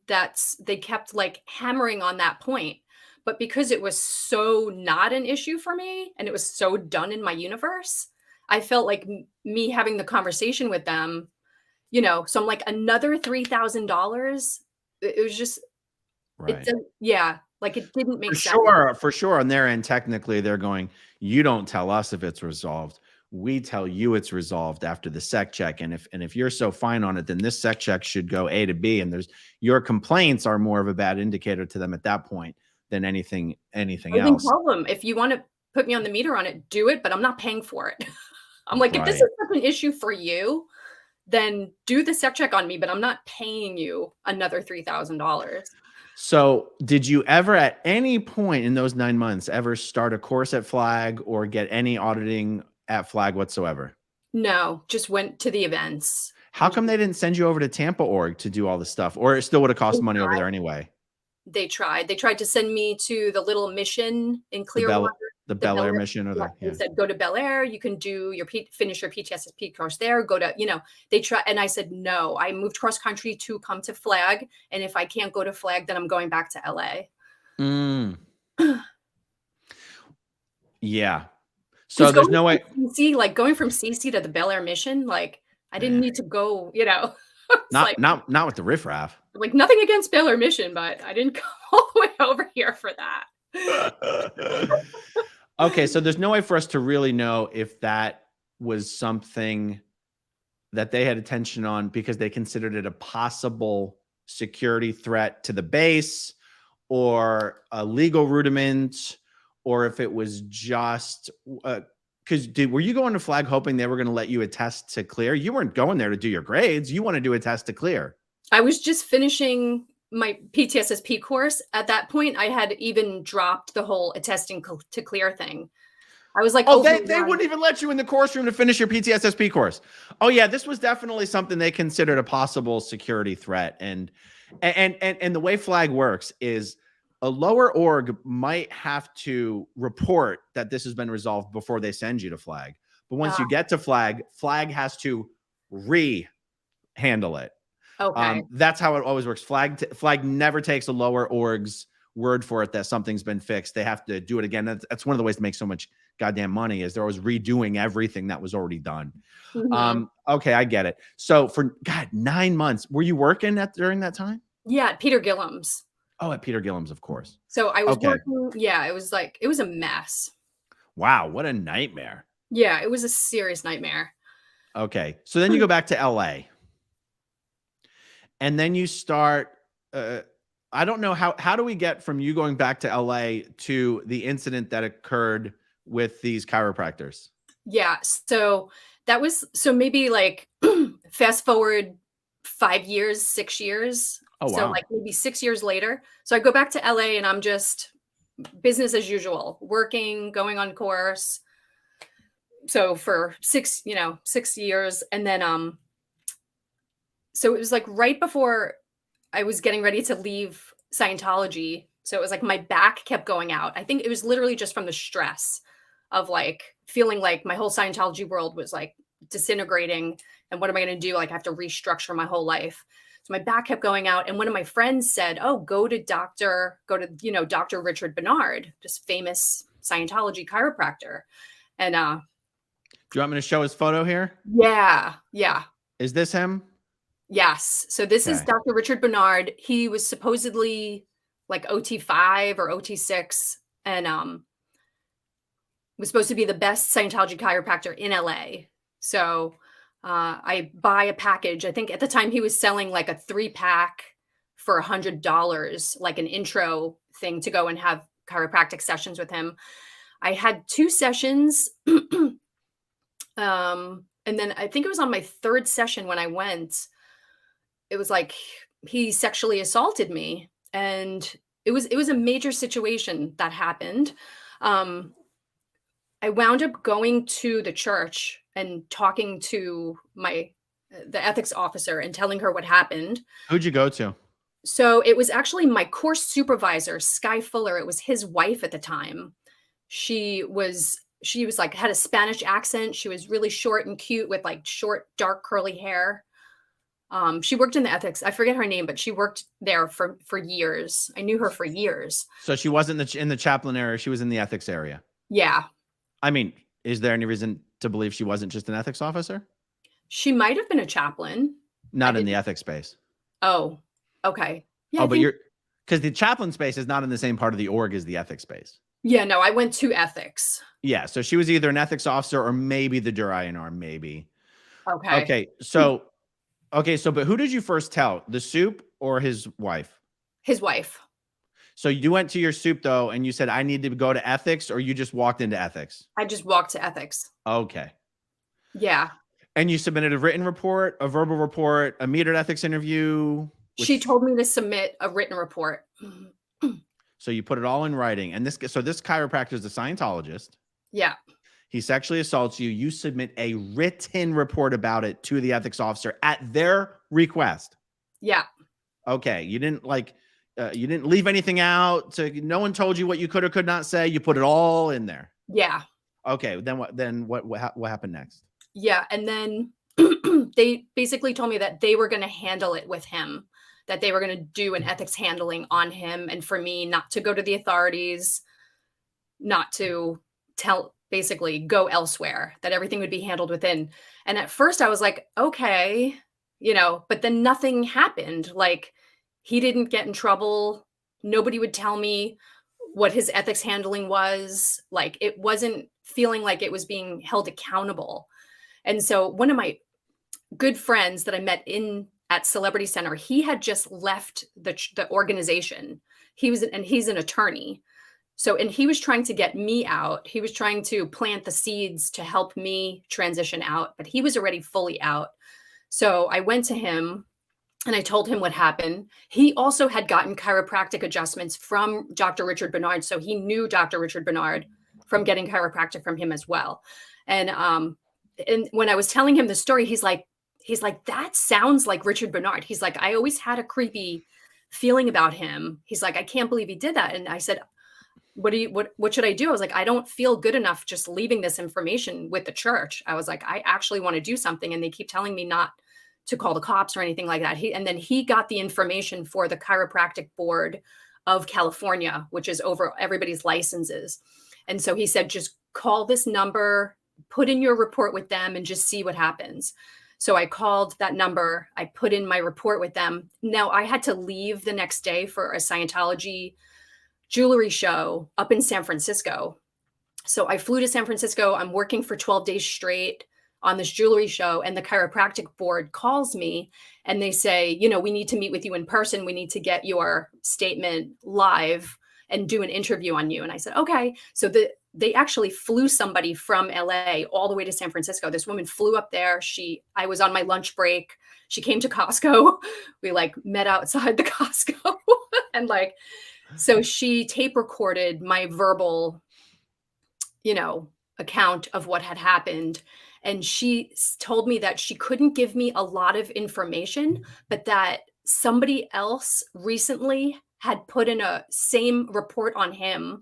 D: they kept like hammering on that point. But because it was so not an issue for me, and it was so done in my universe, I felt like me having the conversation with them. So I'm like, another $3,000. It was just,
C: right.
D: Like it didn't make sense.
C: For sure. On their end, technically, they're going, you don't tell us if it's resolved. We tell you it's resolved after the sec check. And if you're so fine on it, then this sec check should go A to B. And your complaints are more of a bad indicator to them at that point than anything else.
D: Problem. If you want to put me on the meter on it, do it, but I'm not paying for it. I'm like, if this is such an issue for you, then do the sec check on me, but I'm not paying you another $3,000.
C: So did you ever at any point in those 9 months ever start a course at Flag or get any auditing at Flag whatsoever?
D: No, just went to the events.
C: How come they didn't send you over to Tampa org to do all this stuff? Or it still would have cost money over there anyway?
D: They tried to send me to the little mission in Clearwater.
C: The Bel Air mission, or
D: they said, go to Bel Air. You can do finish your PTSD course there. Go to, they try. And I said, no, I moved cross country to come to Flag. And if I can't go to Flag, then I'm going back to LA.
C: Yeah. So
D: 'Cause
C: there's
D: going
C: no way.
D: from CC, like going from CC to the Bel Air mission, like I didn't need to go, you know. It's
C: Not with the riffraff.
D: like nothing against Bel Air mission, but I didn't go all the way over here for that.
C: Okay, so there's no way for us to really know if that was something that they had attention on because they considered it a possible security threat to the base or a legal rudiment, or if it was just because were you going to Flag hoping they were going to let you attest to clear? You weren't going there to do your grades. You want to do a test to clear.
D: I was just finishing my PTSSP course. At that point, I had even dropped the whole attesting to clear thing. I was like,
C: oh, they wouldn't even let you in the course room to finish your PTSSP course. Oh yeah, this was definitely something they considered a possible security threat. And the way Flag works is a lower org might have to report that this has been resolved before they send you to Flag. But once you get to Flag, Flag has to handle it.
D: Okay.
C: That's how it always works. Flag never takes a lower org's word for it that something's been fixed. They have to do it again. That's one of the ways to make so much goddamn money is they're always redoing everything that was already done. Okay, I get it. So for 9 months, were you working during that time?
D: Yeah, at Peter Gillam's.
C: Oh, at Peter Gillam's, of course.
D: So I was working. Yeah, it was a mess.
C: Wow, what a nightmare.
D: Yeah, it was a serious nightmare.
C: Okay, so then you go back to LA. And then you start, I don't know how do we get from you going back to LA to the incident that occurred with these chiropractors?
D: Yeah. So maybe like fast forward 5 years, 6 years.
C: Oh, wow.
D: So like maybe 6 years later. So I go back to LA and I'm just business as usual, working, going on course. So for 6 years. And then, so it was like right before I was getting ready to leave Scientology. So it was like my back kept going out. I think it was literally just from the stress of like feeling like my whole Scientology world was like disintegrating. And what am I going to do? Like I have to restructure my whole life. So my back kept going out. And one of my friends said, oh, go to Dr. Richard Bernard, just famous Scientology chiropractor. And
C: do you want me to show his photo here?
D: Yeah.
C: Is this him?
D: Yes. So this is Dr. Richard Bernard. He was supposedly like OT5 or OT6 and was supposed to be the best Scientology chiropractor in LA. So I buy a package. I think at the time he was selling like a 3-pack for $100, like an intro thing to go and have chiropractic sessions with him. I had 2 sessions. And then I think it was on my 3rd session when I went, it was like he sexually assaulted me, and it was a major situation that happened. I wound up going to the church and talking to the ethics officer and telling her what happened.
C: Who'd you go to?
D: So it was actually my course supervisor, Sky Fuller. It was his wife at the time. She was like, had a Spanish accent. She was really short and cute with like short, dark, curly hair. She worked in the ethics. I forget her name, but she worked there for years. I knew her for years.
C: So she wasn't in the chaplain area. She was in the ethics area.
D: Yeah.
C: I mean, is there any reason to believe she wasn't just an ethics officer?
D: She might have been a chaplain.
C: Not in the ethics space.
D: Oh, okay. Yeah.
C: Because the chaplain space is not in the same part of the org as the ethics space.
D: Yeah, no, I went to ethics.
C: Yeah. So she was either an ethics officer or maybe the Durian arm, maybe.
D: Okay.
C: But who did you first tell? The soup or his wife?
D: His wife.
C: So you went to your soup though, and you said, I need to go to ethics, or you just walked into ethics?
D: I just walked to ethics.
C: Okay.
D: Yeah. And
C: you submitted a written report, a verbal report, a metered ethics interview?
D: She told me to submit a written report.
C: So you put it all in writing. And this chiropractor is a Scientologist.
D: Yeah.
C: He sexually assaults you. You submit a written report about it to the ethics officer at their request.
D: Yeah.
C: Okay. You didn't leave anything out. No one told you what you could or could not say. You put it all in there.
D: Yeah.
C: Okay. Then what happened next?
D: Yeah. And then they basically told me that they were going to handle it with him, that they were going to do an ethics handling on him. And for me not to go to the authorities, not to basically go elsewhere, that everything would be handled within. And at first I was like, okay, but then nothing happened. Like, he didn't get in trouble. Nobody would tell me what his ethics handling was. Like, it wasn't feeling like it was being held accountable. And so one of my good friends that I met at Celebrity Center, he had just left the organization. He's an attorney. So, and he was trying to get me out. He was trying to plant the seeds to help me transition out, but he was already fully out. So I went to him and I told him what happened. He also had gotten chiropractic adjustments from Dr. Richard Bernard. So he knew Dr. Richard Bernard from getting chiropractic from him as well. And when I was telling him the story, he's like, that sounds like Richard Bernard. He's like, I always had a creepy feeling about him. He's like, I can't believe he did that. And I said, what should I do? I was like, I don't feel good enough just leaving this information with the church. I was like, I actually want to do something. And they keep telling me not to call the cops or anything like that. And then he got the information for the Chiropractic Board of California, which is over everybody's licenses. And so he said, just call this number, put in your report with them, and just see what happens. So I called that number. I put in my report with them. Now I had to leave the next day for a Scientology jewelry show up in San Francisco. So I flew to San Francisco. I'm working for 12 days straight on this jewelry show, and the chiropractic board calls me and they say, we need to meet with you in person. We need to get your statement live and do an interview on you. And I said, okay. So they actually flew somebody from LA all the way to San Francisco. This woman flew up there. I was on my lunch break. She came to Costco. We met outside the Costco and so she tape recorded my verbal, account of what had happened. And she told me that she couldn't give me a lot of information, but that somebody else recently had put in a same report on him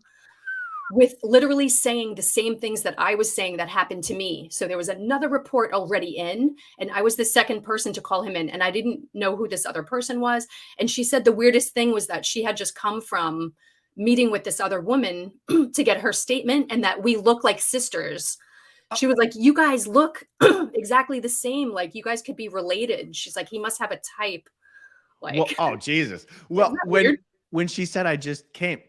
D: with literally saying the same things that I was saying that happened to me. So there was another report already in, and I was the second person to call him in, and I didn't know who this other person was. And she said the weirdest thing was that she had just come from meeting with this other woman to get her statement, and that we look like sisters. She was like, you guys look exactly the same. Like, you guys could be related. She's like, he must have a type.
C: Well, oh, Jesus. Well, when she said I just came,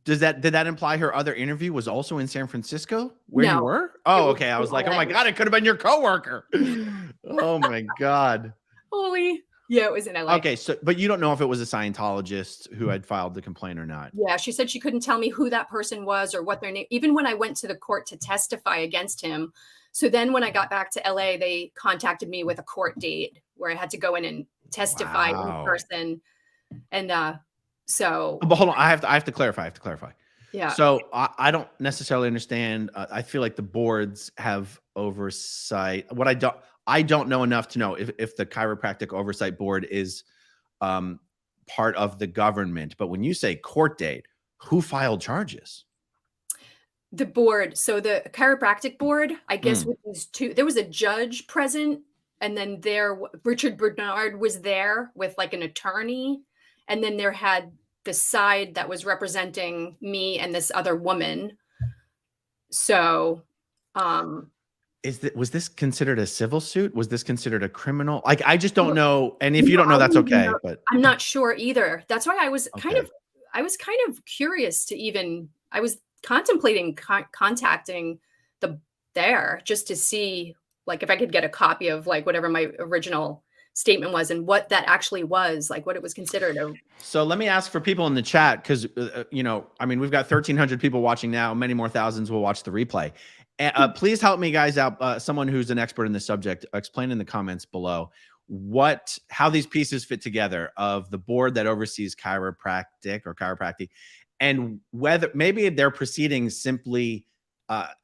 C: did that imply her other interview was also in San Francisco where you were? Oh, okay. I was like, oh my God, it could have been your coworker. Oh my God.
D: Holy. Yeah, it was in LA.
C: Okay. So, but you don't know if it was a Scientologist who had filed the complaint or not.
D: Yeah. She said she couldn't tell me who that person was or what their name, even when I went to the court to testify against him. So then when I got back to LA, they contacted me with a court date where I had to go in and testify in person. And, but
C: hold on, I have to clarify.
D: Yeah.
C: So I don't necessarily understand. I feel like the boards have oversight. What I don't know enough to know if the Chiropractic Oversight Board is part of the government. But when you say court date, who filed charges?
D: The board. So the Chiropractic Board, I guess, with these two, there was a judge present, and then Richard Bernard was there with an attorney. And then there had the side that was representing me and this other woman. So,
C: was this considered a civil suit? Was this considered a criminal? I just don't know. And if you don't know, that's okay. But
D: I'm not sure either. That's why I was kind of curious I was contemplating contacting there just to see if I could get a copy of whatever my original statement was and what that actually was, what it was considered.
C: So let me ask for people in the chat, because we've got 1,300 people watching now. Many more thousands will watch the replay. Please help me guys out. Someone who's an expert in this subject, explain in the comments below how these pieces fit together of the board that oversees chiropractic, and whether maybe their proceedings simply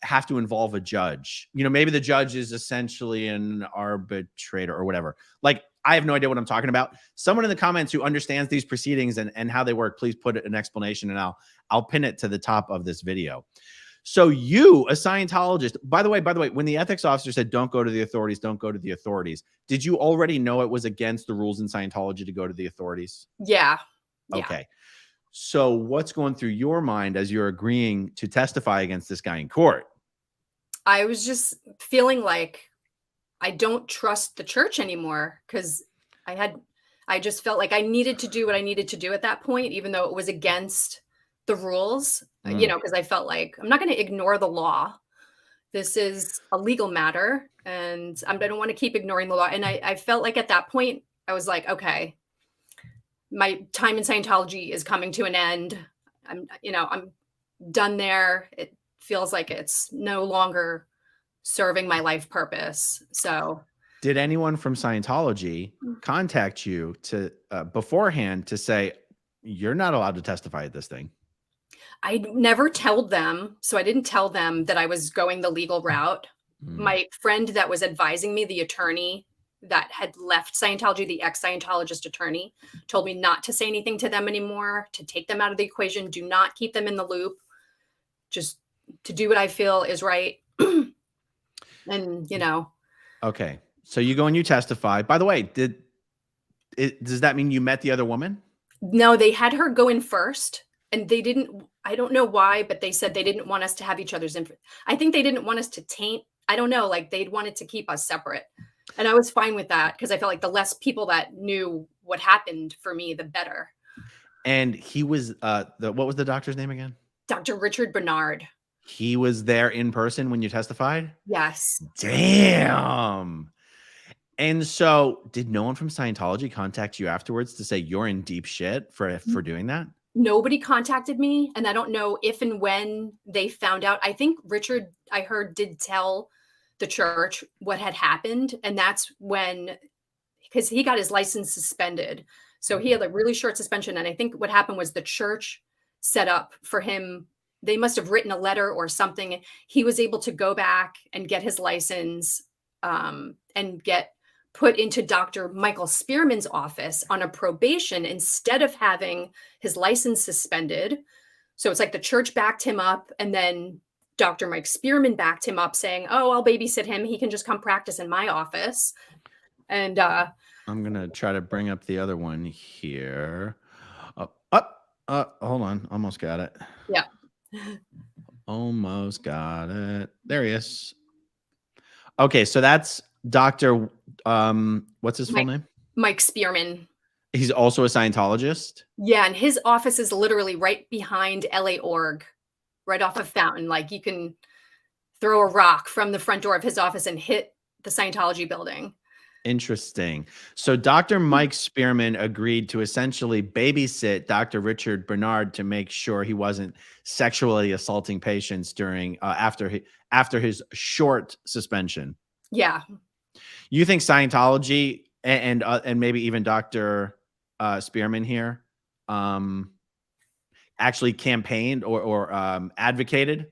C: have to involve a judge. Maybe the judge is essentially an arbitrator or whatever. I have no idea what I'm talking about. Someone in the comments who understands these proceedings and how they work, please put an explanation, and I'll pin it to the top of this video. So you, a Scientologist, by the way, when the ethics officer said, don't go to the authorities, did you already know it was against the rules in Scientology to go to the authorities?
D: Yeah.
C: Okay. So what's going through your mind as you're agreeing to testify against this guy in court?
D: I was just feeling like I don't trust the church anymore because I just felt like I needed to do what I needed to do at that point, even though it was against the rules, because I felt like I'm not going to ignore the law. This is a legal matter and I don't want to keep ignoring the law. And I felt like at that point, I was like, okay, my time in Scientology is coming to an end. I'm done there. It feels like it's no longer serving my life purpose. So
C: did anyone from Scientology contact you to beforehand to say, you're not allowed to testify at this thing?
D: I never told them. So I didn't tell them that I was going the legal route. My friend that was advising me, the attorney that had left Scientology, the ex-Scientologist attorney, told me not to say anything to them anymore, to take them out of the equation, do not keep them in the loop, just to do what I feel is right. And,
C: Okay. So you go and you testify. By the way, does that mean you met the other woman?
D: No, they had her go in first. And they didn't, I don't know why, but they said they didn't want us to have each other's info. I think they didn't want us to taint. I don't know, like they'd wanted to keep us separate. And I was fine with that because I felt like the less people that knew what happened for me, the better.
C: And he was, what was the doctor's name again?
D: Dr. Richard Bernard.
C: He was there in person when you testified?
D: Yes.
C: Damn. And so did no one from Scientology contact you afterwards to say you're in deep shit for doing that?
D: Nobody contacted me. And I don't know if and when they found out. I think Richard, I heard, did tell the church what had happened. And that's when, because he got his license suspended. So he had a really short suspension. And I think what happened was the church set up for him. They must have written a letter or something. He was able to go back and get his license and get put into Dr. Michael Spearman's office on a probation instead of having his license suspended. So it's like the church backed him up and then Dr. Mike Spearman backed him up saying, oh, I'll babysit him. He can just come practice in my office. And
C: I'm going to try to bring up the other one here. Hold on. Almost got it.
D: Yeah.
C: Almost got it. There he is. Okay. So that's Dr. What's his full name?
D: Mike Spearman.
C: He's also a Scientologist?
D: Yeah. And his office is literally right behind LA Org, right off of Fountain. Like you can throw a rock from the front door of his office and hit the Scientology building.
C: Interesting. So Dr. Mike Spearman agreed to essentially babysit Dr. Richard Bernard to make sure he wasn't sexually assaulting patients during after his short suspension.
D: Yeah.
C: You think Scientology and maybe even Dr. Spearman here actually campaigned or advocated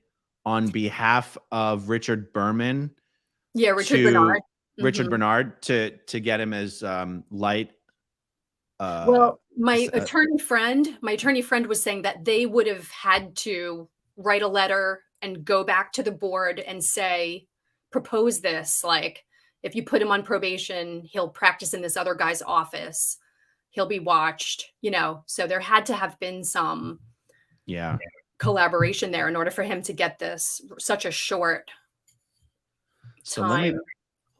C: on behalf of Richard Berman?
D: Yeah, Bernard.
C: Richard Bernard to get him as light.
D: Well, my attorney friend was saying that they would have had to write a letter and go back to the board and say, propose this. Like, if you put him on probation, he'll practice in this other guy's office. He'll be watched, So there had to have been some collaboration there in order for him to get this such a short time.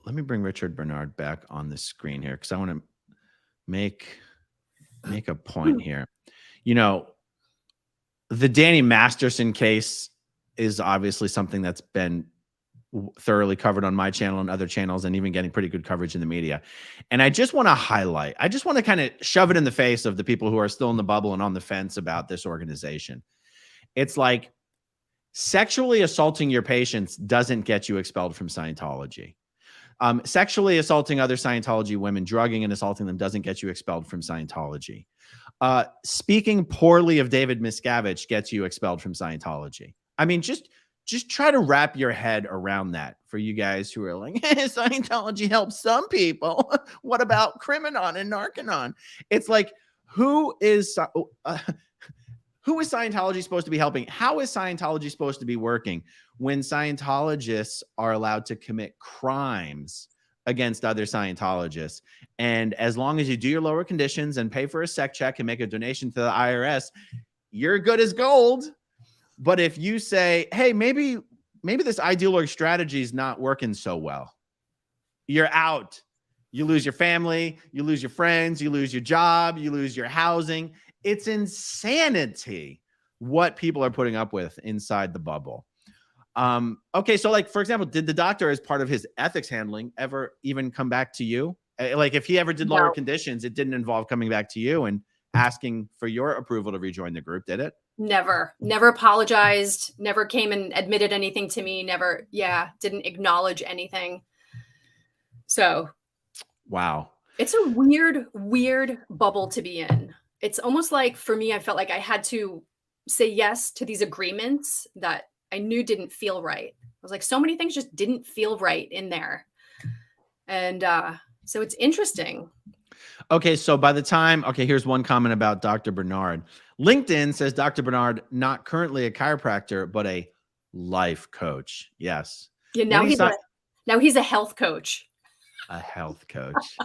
C: Let me bring Richard Bernard back on the screen here because I want to make a point here. The Danny Masterson case is obviously something that's been thoroughly covered on my channel and other channels and even getting pretty good coverage in the media. And I just want to kind of shove it in the face of the people who are still in the bubble and on the fence about this organization. It's like sexually assaulting your patients doesn't get you expelled from Scientology. Sexually assaulting other Scientology women, drugging and assaulting them doesn't get you expelled from Scientology. Speaking poorly of David Miscavige gets you expelled from Scientology. I mean, just try to wrap your head around that for you guys who are like, Scientology helps some people. What about Criminon and Narcanon? It's like, who is Scientology supposed to be helping? How is Scientology supposed to be working when Scientologists are allowed to commit crimes against other Scientologists? And as long as you do your lower conditions and pay for a sec check and make a donation to the IRS, you're good as gold. But if you say, hey, maybe this ideal org strategy is not working so well, you're out. You lose your family, you lose your friends, you lose your job, you lose your housing. It's insanity what people are putting up with inside the bubble. Okay, so like, for example, did the doctor, as part of his ethics handling, ever even come back to you? Like, if he ever did lower conditions, it didn't involve coming back to you and asking for your approval to rejoin the group, did it?
D: Never apologized, never came and admitted anything to me, never, didn't acknowledge anything. So,
C: wow.
D: It's a weird bubble to be in. It's almost like, for me, I felt like I had to say yes to these agreements that I knew didn't feel right. I was like, so many things just didn't feel right in there. And so it's interesting.
C: Okay, so by the time, here's one comment about Dr. Bernard. LinkedIn says Dr. Bernard, not currently a chiropractor, but a life coach. Yes.
D: Yeah, now he's a health coach.
C: A health coach.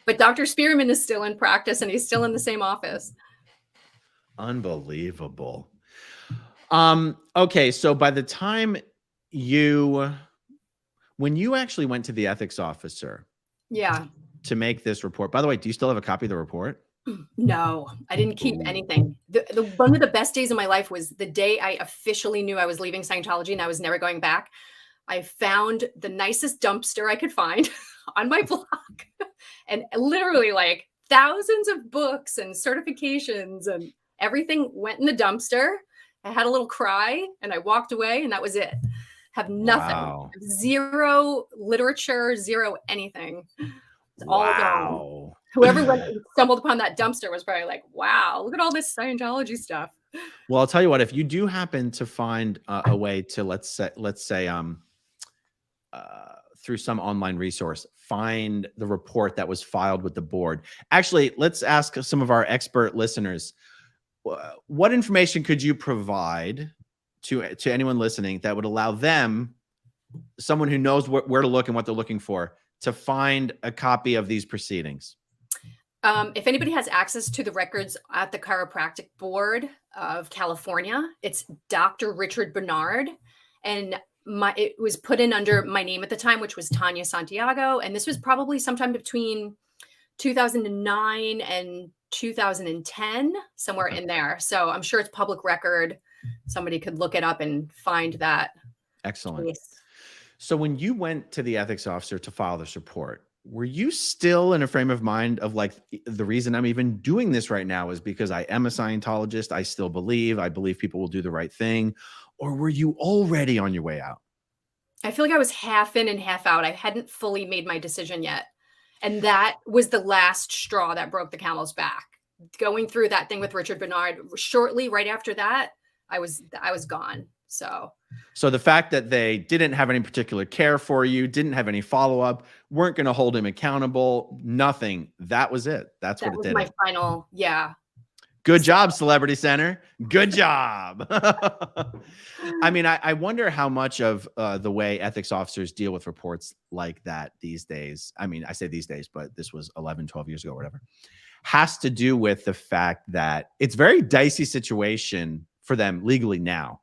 D: But Dr. Spearman is still in practice and he's still in the same office.
C: Unbelievable. Okay, so by the time when you actually went to the ethics officer to make this report, by the way, do you still have a copy of the report?
D: No, I didn't keep anything. One of the best days of my life was the day I officially knew I was leaving Scientology and I was never going back. I found the nicest dumpster I could find on my block, and literally like thousands of books and certifications and everything went in the dumpster. I had a little cry and I walked away, and that was it. Have nothing.
C: Wow.
D: Zero literature, zero anything. It's all gone. Whoever stumbled upon that dumpster was probably like, wow, look at all this Scientology stuff.
C: Well, I'll tell you what, if you do happen to find a way to, let's say through some online resource, find the report that was filed with the board. Actually, let's ask some of our expert listeners, what information could you provide to anyone listening that would allow them, someone who knows where to look and what they're looking for, to find a copy of these proceedings?
D: If anybody has access to the records at the Chiropractic Board of California, it's Dr. Richard Bernard. And it was put in under my name at the time, which was Tanya Santiago. And this was probably sometime between 2009 and 2010, somewhere in there. So I'm sure it's public record. Somebody could look it up and find that.
C: Excellent.
D: Case.
C: So when you went to the ethics officer to file this report, were you still in a frame of mind of like, the reason I'm even doing this right now is because I am a Scientologist. I believe people will do the right thing. Or were you already on your way out?
D: I feel like I was half in and half out. I hadn't fully made my decision yet. And that was the last straw that broke the camel's back. Going through that thing with Richard Bernard, shortly right after that, I was gone. So
C: the fact that they didn't have any particular care for you, didn't have any follow-up, weren't going to hold him accountable, nothing. That was it. That what it did.
D: My final,
C: Good job, Celebrity Center. Good job. I mean, I wonder how much of the way ethics officers deal with reports like that these days, I mean, I say these days, but this was 11, 12 years ago or whatever, has to do with the fact that it's a very dicey situation for them legally now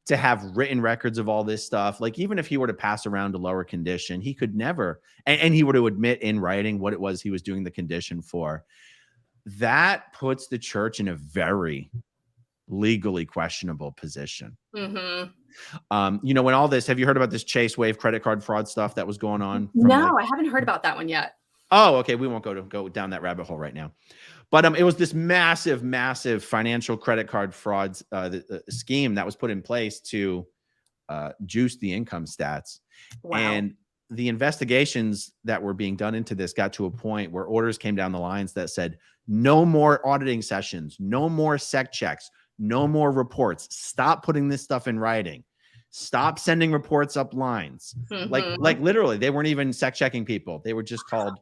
C: to have written records of all this stuff. Like, even if he were to pass around a lower condition, he could never, and he were to admit in writing what it was he was doing the condition for. That puts the church in a very legally questionable position.
D: Mm-hmm.
C: When all this, have you heard about this Chase Wave credit card fraud stuff that was going on?
D: No, I haven't heard about that one yet.
C: Oh, okay. We won't go down that rabbit hole right now. But it was this massive financial credit card fraud scheme that was put in place to juice the income stats.
D: Wow.
C: And the investigations that were being done into this got to a point where orders came down the lines that said, no more auditing sessions, no more sec checks, no more reports. Stop putting this stuff in writing. Stop sending reports up lines.
D: Mm-hmm.
C: Like literally, they weren't even sec checking people. They were just called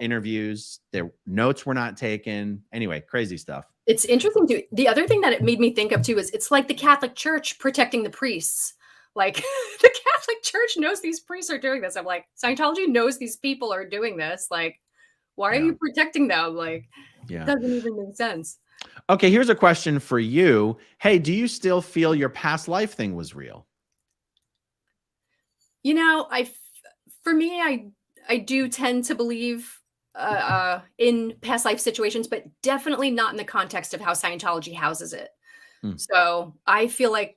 C: interviews. Their notes were not taken. Anyway, crazy stuff.
D: It's interesting too. The other thing that it made me think of too is it's like the Catholic Church protecting the priests. Like the Catholic Church knows these priests are doing this. I'm like, Scientology knows these people are doing this. Like, why are you protecting them? Like, it doesn't even make sense.
C: Okay, here's a question for you. Hey, do you still feel your past life thing was real?
D: You know, for me, I do tend to believe in past life situations, but definitely not in the context of how Scientology houses it.
C: Hmm.
D: So I feel like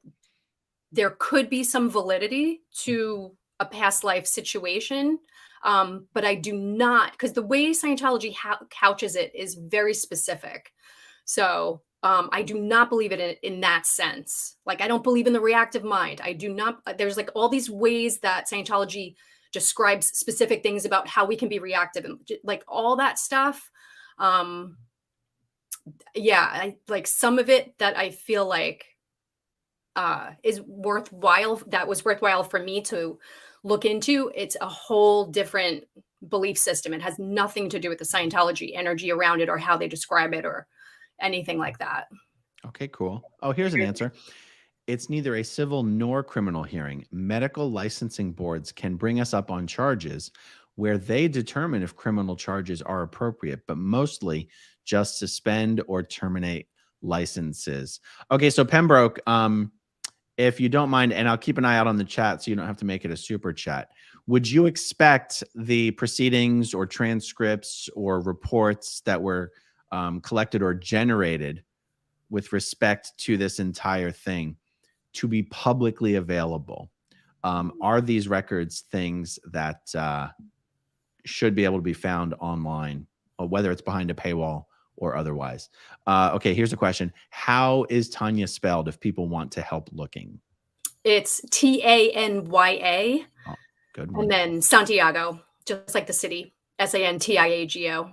D: there could be some validity to a past life situation, but I do not, because the way Scientology couches it is very specific. So I do not believe it in that sense. Like, I don't believe in the reactive mind. I do not. There's like all these ways that Scientology describes specific things about how we can be reactive and like all that stuff. Yeah, I like some of it that I feel like is worthwhile. That was worthwhile for me to look into. It's a whole different belief system. It has nothing to do with the Scientology energy around it or how they describe it or anything like that.
C: Okay, cool. Oh, here's an answer. It's neither a civil nor criminal hearing. Medical licensing boards can bring us up on charges where they determine if criminal charges are appropriate, but mostly just suspend or terminate licenses. Okay, so Pembroke, if you don't mind, and I'll keep an eye out on the chat so you don't have to make it a super chat. Would you expect the proceedings or transcripts or reports that were collected or generated with respect to this entire thing to be publicly available? Are these records things that should be able to be found online, whether it's behind a paywall or otherwise? Okay, here's a question. How is Tanya spelled if people want to help looking?
D: It's Tanya.
C: Oh, good one.
D: And then Santiago, just like the city, Santiago.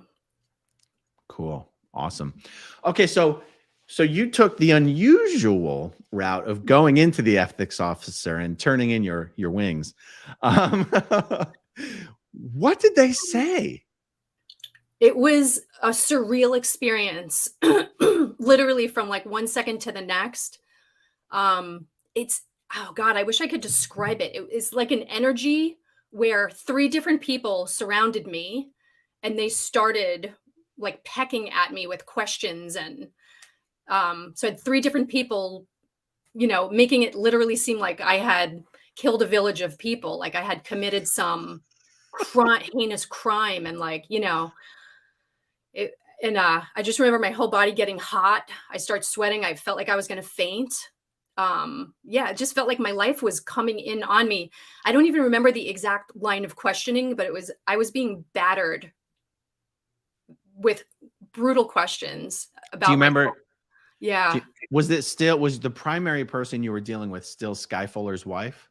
C: Cool. Awesome. Okay, so you took the unusual route of going into the ethics officer and turning in your wings. What did they say?
D: It was a surreal experience, literally from like 1 second to the next. It's, oh God, I wish I could describe it. It is like an energy where 3 different people surrounded me and they started like pecking at me with questions. And so I had 3 different people, you know, making it literally seem like I had killed a village of people, like I had committed some heinous crime. And like, you know, it, and I just remember my whole body getting hot. I started sweating. I felt like I was going to faint. Yeah, it just felt like my life was coming in on me. I don't even remember the exact line of questioning, but I was being battered with brutal questions about.
C: Do you remember?
D: Yeah.
C: Was the primary person you were dealing with still Sky Fuller's wife?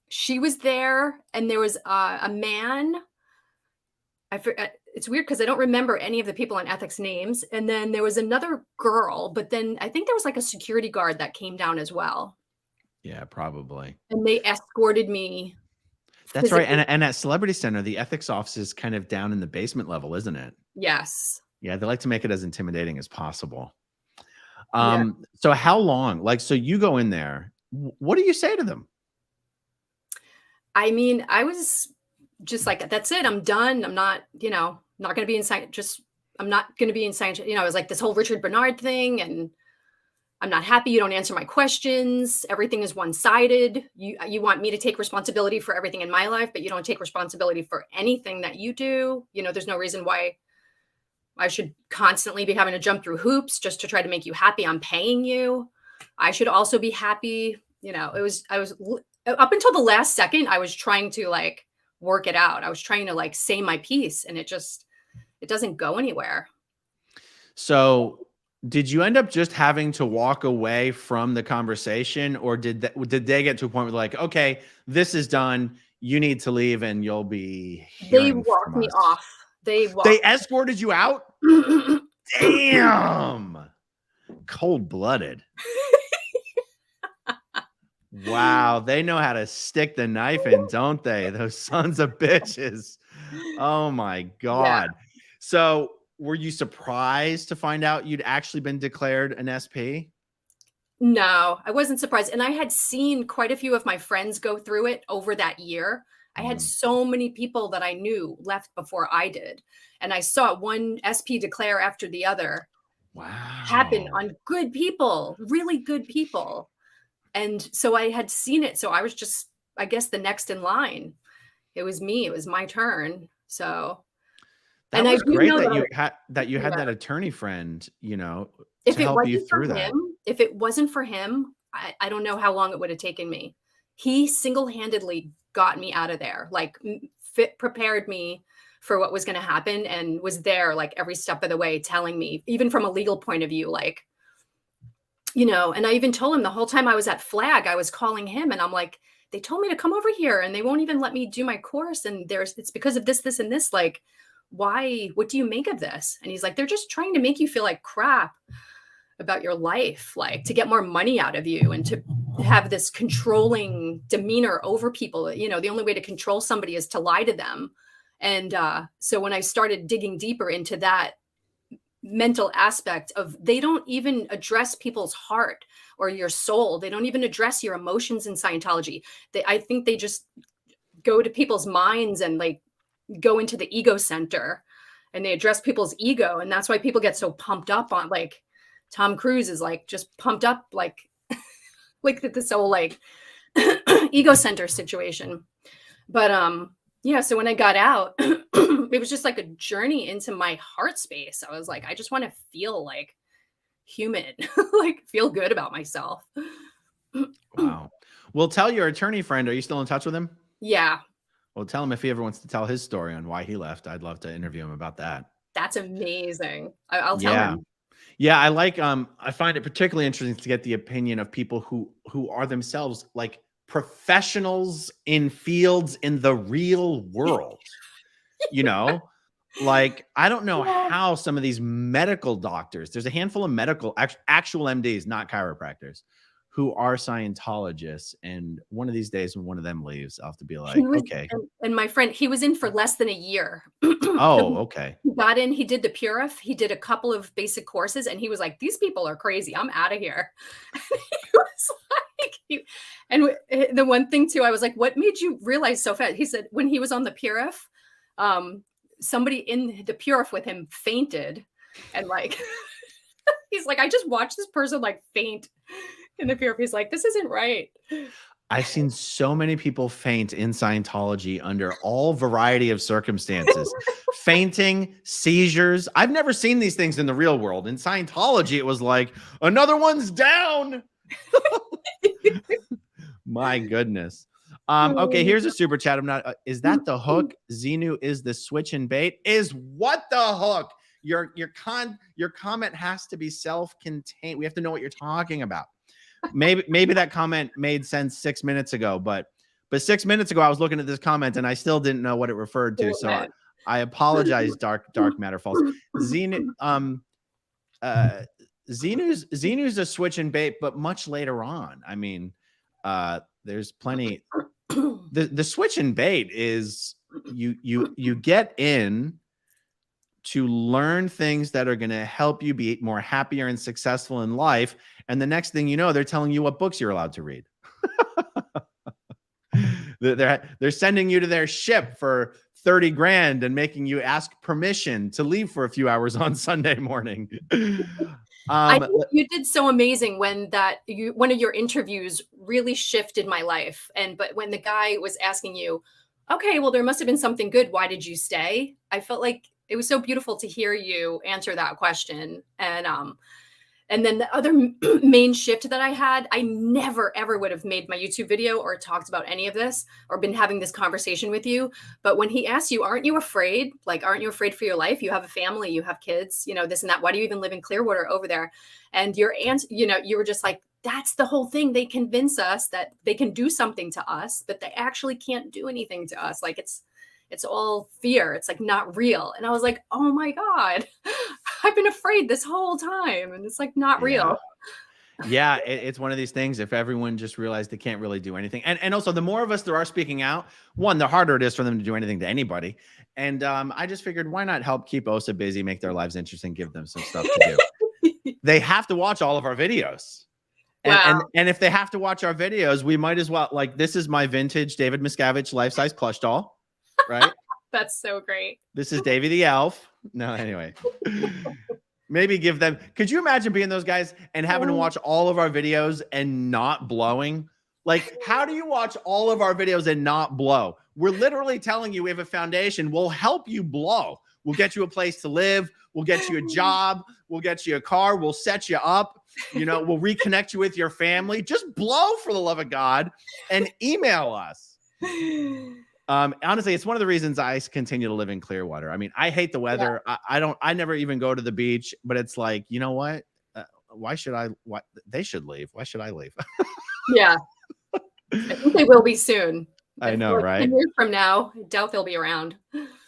D: She was there, and there was a man. It's weird because I don't remember any of the people on ethics names. And then there was another girl, but then I think there was like a security guard that came down as well.
C: Yeah, probably.
D: And they escorted me.
C: That's right. And at Celebrity Center, the ethics office is kind of down in the basement level, isn't it?
D: Yes.
C: Yeah, they like to make it as intimidating as possible.
D: Yeah.
C: So how long? Like, so you go in there. What do you say to them?
D: I mean, I was just like, that's it. I'm done. I'm not, you know, not going to be in science. I'm not going to be in science. You know, it was like this whole Richard Bernard thing, and I'm not happy. You don't answer my questions. Everything is one-sided. You want me to take responsibility for everything in my life, but you don't take responsibility for anything that you do. You know, there's no reason why I should constantly be having to jump through hoops just to try to make you happy. I'm paying you. I should also be happy. You know, I was up until the last second, I was trying to like work it out. I was trying to like say my piece, and it doesn't go anywhere.
C: So did you end up just having to walk away from the conversation, or did they get to a point where like, okay, this is done, you need to leave, and you'll be
D: They walked me off. They
C: escorted you out? Damn. Cold-blooded. Wow, they know how to stick the knife in, don't they? Those sons of bitches. Oh my God. Yeah. So were you surprised to find out you'd actually been declared an SP?
D: No, I wasn't surprised. And I had seen quite a few of my friends go through it over that year. I had so many people that I knew left before I did. And I saw one SP declare after the other. happen
C: Wow.
D: on good people, really good people. And so I had seen it. So I was just, I guess, the next in line. It was me. It was my turn. So,
C: That
D: and I
C: was
D: do
C: great
D: know
C: that
D: that,
C: you had
D: yeah,
C: that attorney friend,
D: if
C: to
D: it
C: help you
D: wasn't for
C: through that.
D: him, if it wasn't for him, I don't know how long it would have taken me. He single-handedly got me out of there, like prepared me for what was going to happen and was there like every step of the way telling me, even from a legal point of view, like, and I even told him the whole time I was at Flag, I was calling him and I'm like, they told me to come over here and they won't even let me do my course. And it's because of this, this, and this. Like, why? What do you make of this? And he's like, they're just trying to make you feel like crap about your life, like to get more money out of you and to have this controlling demeanor over people. The only way to control somebody is to lie to them. And so when I started digging deeper into that mental aspect of, they don't even address people's heart or your soul. They don't even address your emotions in Scientology. I think they just go to people's minds and like go into the ego center and they address people's ego. And that's why people get so pumped up on, like, Tom Cruise is like just pumped up, like, like this whole like ego center situation. But yeah, so when I got out, it was just like a journey into my heart space. I was like, I just want to feel like human, like feel good about myself.
C: Wow. Well, tell your attorney friend, are you still in touch with him?
D: Yeah.
C: Well, tell him if he ever wants to tell his story on why he left. I'd love to interview him about that.
D: That's amazing. I'll tell
C: Yeah.
D: him.
C: Yeah, I find it particularly interesting to get the opinion of people who are themselves like professionals in fields in the real world. Like, I don't know how some of these medical doctors, there's a handful of medical actual MDs, not chiropractors, who are Scientologists. And one of these days when one of them leaves, I'll have to be like, okay.
D: And my friend, he was in for less than a year.
C: Oh, okay.
D: He got in, he did the Purif, he did a couple of basic courses, and he was like, these people are crazy. I'm out of here. He was like, and the one thing too, I was like, what made you realize so fast? He said, when he was on the Purif, somebody in the Purif with him fainted. And like, he's like, I just watched this person like faint in the Purif. He's like, this isn't right.
C: I've seen so many people faint in Scientology under all variety of circumstances. Fainting, seizures. I've never seen these things in the real world. In Scientology, it was like, another one's down. My goodness. Okay, here's a super chat. Is that the hook? Xenu is the switch and bait. Is what the hook? Your comment has to be self-contained. We have to know what you're talking about. Maybe that comment made sense 6 minutes ago, but 6 minutes ago I was looking at this comment and I still didn't know what it referred to. So I apologize, dark matter falls. Xenu's a switch and bait, but much later on. I mean, there's plenty. The switch and bait is you get in to learn things that are going to help you be more happier and successful in life. And the next thing you know, they're telling you what books you're allowed to read. They're sending you to their ship for 30 grand and making you ask permission to leave for a few hours on Sunday morning.
D: I think you did so amazing when one of your interviews really shifted my life. But when the guy was asking you, okay, well, there must have been something good. Why did you stay? I felt like it was so beautiful to hear you answer that question. And then the other main shift that I had, I never, ever would have made my YouTube video or talked about any of this or been having this conversation with you. But when he asked you, aren't you afraid? Like, aren't you afraid for your life? You have a family, you have kids, this and that. Why do you even live in Clearwater over there? And your answer, you were just like, that's the whole thing. They convince us that they can do something to us, but they actually can't do anything to us. Like it's all fear. It's like not real. And I was like, oh my God, I've been afraid this whole time. And it's like not real.
C: Yeah, it's one of these things. If everyone just realized they can't really do anything. And also the more of us there are speaking out, one, the harder it is for them to do anything to anybody. And I just figured, why not help keep OSA busy, make their lives interesting, give them some stuff to do. They have to watch all of our videos. And if they have to watch our videos, we might as well, like, this is my vintage David Miscavige life-size plush doll. Right?
D: That's so great.
C: This is Davy the Elf. No, anyway. Maybe give them. Could you imagine being those guys and having to watch all of our videos and not blowing? Like, how do you watch all of our videos and not blow? We're literally telling you we have a foundation. We'll help you blow. We'll get you a place to live. We'll get you a job. We'll get you a car. We'll set you up. You know, we'll reconnect you with your family. Just blow, for the love of God, and email us. Honestly, it's one of the reasons I continue to live in Clearwater. I mean, I hate the weather. Yeah. I never even go to the beach, but it's like, you know what? Why they should leave. Why should I leave?
D: Yeah. I think they will be soon.
C: I know,
D: like
C: right?
D: 10 years from now, I doubt they'll be around.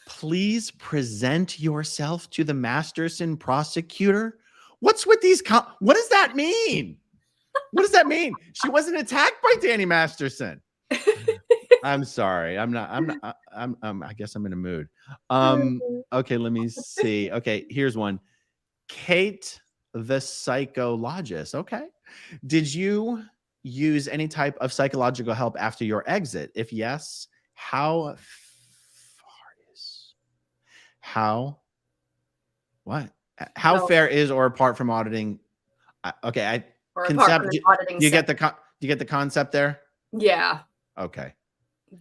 C: Please present yourself to the Masterson prosecutor. What's with these? What does that mean? What does that mean? She wasn't attacked by Danny Masterson. I'm sorry. I guess I'm in a mood. Okay, let me see. Okay, here's one. Kate the Psychologist. Okay. Did you use any type of psychological help after your exit? If yes, how fair is or apart from auditing? Okay, concept. Do you get the concept there?
D: Yeah.
C: Okay.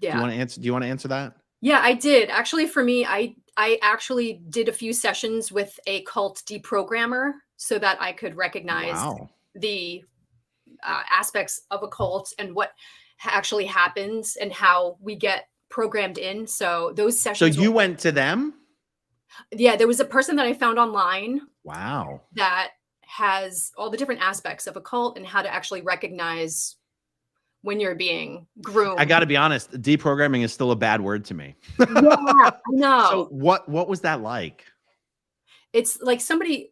D: Yeah.
C: Do you want to answer that?
D: Yeah, I did. Actually, for me, I actually did a few sessions with a cult deprogrammer so that I could recognize the aspects of a cult and what actually happens and how we get programmed in. So those sessions.
C: So you went to them?
D: Yeah, there was a person that I found online.
C: Wow.
D: That has all the different aspects of a cult and how to actually recognize when you're being groomed.
C: I got to be honest, deprogramming is still a bad word to me.
D: Yeah, I know.
C: So what was that like?
D: It's like somebody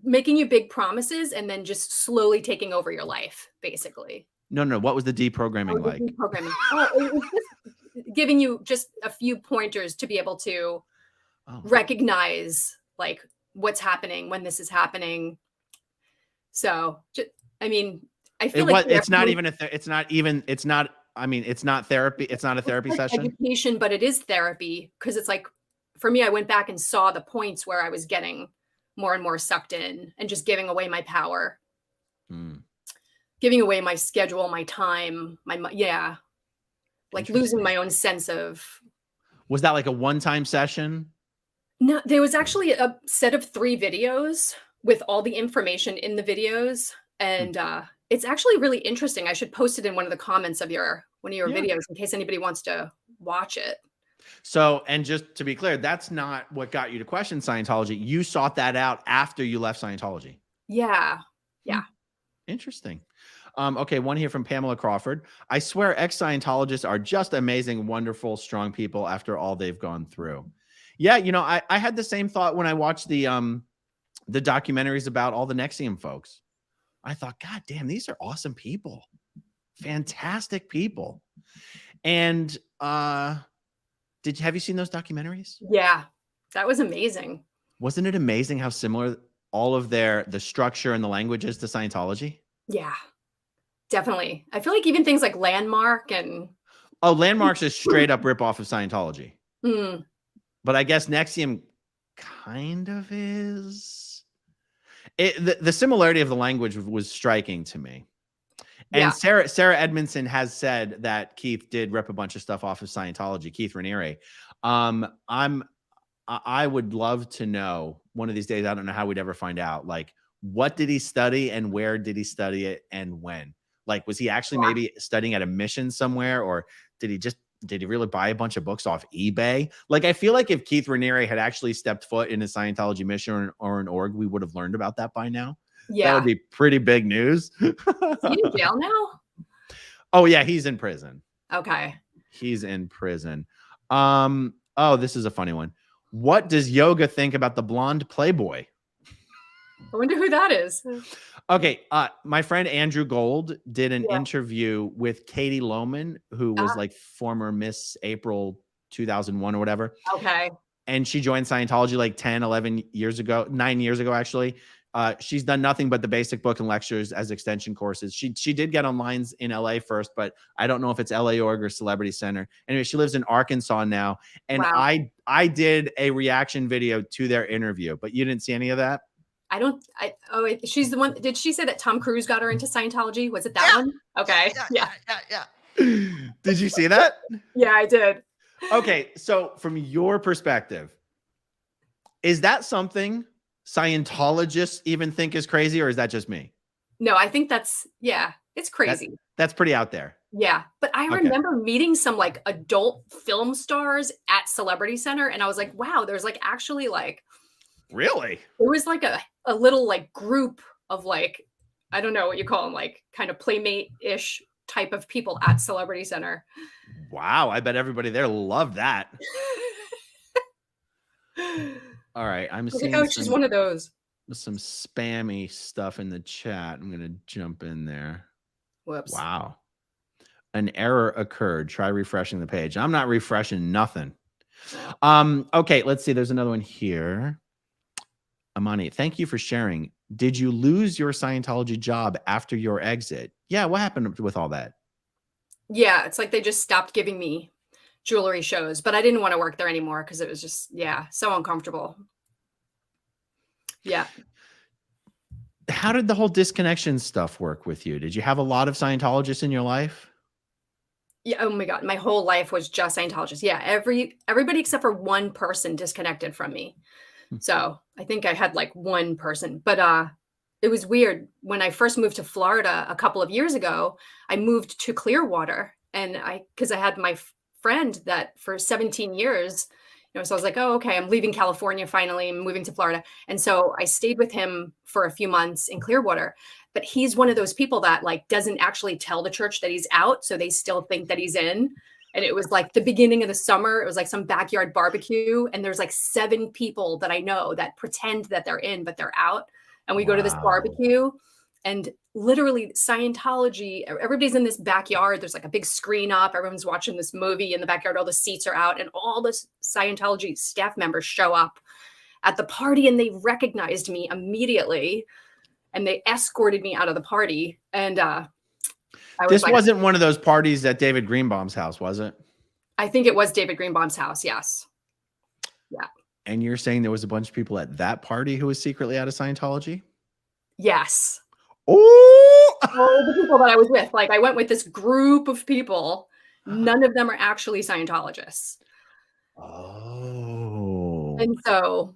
D: making you big promises and then just slowly taking over your life, basically.
C: No. What was the deprogramming like?
D: Deprogramming. It was just giving you just a few pointers to be able to recognize like what's happening when this is happening. So, I mean, I feel like
C: it's not therapy. It's not a therapy session.
D: Education, but it is therapy because it's like, for me, I went back and saw the points where I was getting more and more sucked in and just giving away my power, giving away my schedule, my time, like losing my own sense of.
C: Was that like a one-time session?
D: No, there was actually a set of 3 videos with all the information in the videos. And it's actually really interesting. I should post it in one of the comments of one of your videos in case anybody wants to watch it.
C: So, and just to be clear, that's not what got you to question Scientology. You sought that out after you left Scientology.
D: Yeah. Yeah.
C: Interesting. Okay, one here from Pamela Crawford. I swear ex-Scientologists are just amazing, wonderful, strong people after all they've gone through. Yeah, you know, I had the same thought when I watched the documentaries about all the NXIVM folks. I thought, God damn, these are awesome people. Fantastic people. And have you seen those documentaries?
D: Yeah, that was amazing.
C: Wasn't it amazing how similar all of the structure and the language is to Scientology?
D: Yeah, definitely. I feel like even things like Landmark and...
C: Oh, Landmark's a straight up ripoff of Scientology. But I guess NXIVM kind of is. The similarity of the language was striking to me. And Sarah Edmondson has said that Keith did rip a bunch of stuff off of Scientology, Keith Raniere. I would love to know one of these days. I don't know how we'd ever find out. Like, what did he study and where did he study it and when? Like, was he actually maybe studying at a mission somewhere, or did he really buy a bunch of books off eBay? Like, I feel like if Keith Raniere had actually stepped foot in a Scientology mission or an org, we would have learned about that by now. Yeah. That would be pretty big news. Is
D: he in jail now?
C: Oh, yeah. He's in prison.
D: Okay.
C: He's in prison. Oh, this is a funny one. What does Yoga think about the blonde Playboy?
D: I wonder who that is.
C: Okay. My friend Andrew Gold did an interview with Katie Lohman, who was like former Miss April 2001 or whatever.
D: Okay.
C: And she joined Scientology like 10, 11 years ago, 9 years ago, actually. She's done nothing but the basic book and lectures as extension courses. She did get on lines in LA first, but I don't know if it's LA Org or Celebrity Center. Anyway, she lives in Arkansas now. And I did a reaction video to their interview, but you didn't see any of that?
D: She's the one. Did she say that Tom Cruise got her into Scientology? Was it that one? Okay. Yeah.
C: Did you see that?
D: Yeah, I did.
C: Okay. So from your perspective, is that something Scientologists even think is crazy, or is that just me?
D: No, I think it's crazy.
C: That's pretty out there.
D: Yeah. But I
C: Okay.
D: remember meeting some like adult film stars at Celebrity Center. And I was like, wow, there's like actually like,
C: Really?
D: it was like a little like group of like, I don't know what you call them, like kind of playmate-ish type of people at Celebrity Center.
C: Wow. I bet everybody there loved that. All right. I'm seeing
D: she's one of those.
C: some spammy stuff in the chat. I'm going to jump in there.
D: Whoops.
C: Wow. An error occurred. Try refreshing the page. I'm not refreshing nothing. Okay, let's see. There's another one here. Amani, thank you for sharing. Did you lose your Scientology job after your exit? Yeah, what happened with all that?
D: Yeah, it's like they just stopped giving me jewelry shows, but I didn't want to work there anymore because it was just, so uncomfortable. Yeah.
C: How did the whole disconnection stuff work with you? Did you have a lot of Scientologists in your life?
D: Yeah. Oh my God. My whole life was just Scientologists. Yeah. Everybody except for one person disconnected from me. So I think I had like one person, but it was weird. When I first moved to Florida a couple of years ago, I moved to Clearwater, and because I had my friend that for 17 years, so I was like, oh, okay, I'm leaving California finally, I'm moving to Florida. And so I stayed with him for a few months in Clearwater, but he's one of those people that like doesn't actually tell the church that he's out. So they still think that he's in. And it was like the beginning of the summer. It was like some backyard barbecue. And there's like 7 people that I know that pretend that they're in, but they're out. And we go to this barbecue, and literally Scientology, everybody's in this backyard. There's like a big screen up. Everyone's watching this movie in the backyard. All the seats are out, and all the Scientology staff members show up at the party, and they recognized me immediately, and they escorted me out of the party. And
C: this wasn't one of those parties at David Greenbaum's house, was it?
D: I think it was David Greenbaum's house. Yes. Yeah.
C: And you're saying there was a bunch of people at that party who was secretly out of Scientology?
D: Yes.
C: Oh,
D: all the people that I was with, like I went with this group of people. None of them are actually Scientologists.
C: Oh.
D: And so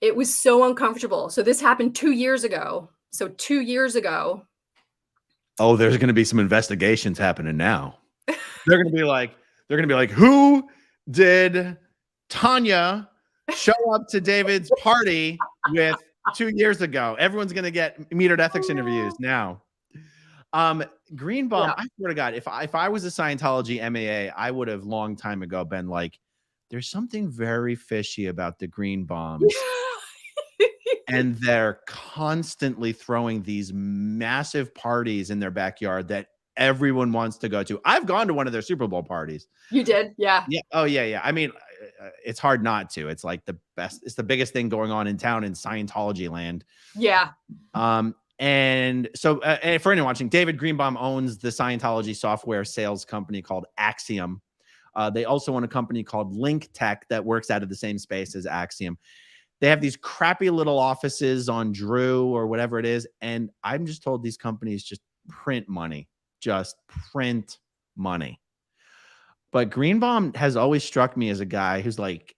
D: it was so uncomfortable. So this happened 2 years ago. So 2 years ago.
C: Oh, there's going to be some investigations happening now. They're going to be like, who did Tanya show up to David's party with 2 years ago? Everyone's going to get metered ethics interviews now. Greenbaum, I swear to God, if I was a Scientology MAA, I would have long time ago been like, there's something very fishy about the Greenbaums. And they're constantly throwing these massive parties in their backyard that everyone wants to go to. I've gone to one of their Super Bowl parties.
D: You did? Yeah.
C: Yeah. Oh, yeah. I mean, it's hard not to. It's like the best. It's the biggest thing going on in town in Scientology land.
D: Yeah.
C: And so and for anyone watching, David Greenbaum owns the Scientology software sales company called Axiom. They also own a company called Link Tech that works out of the same space as Axiom. They have these crappy little offices on Drew or whatever it is. And I'm just told these companies just print money. Just print money. But Greenbaum has always struck me as a guy who's like,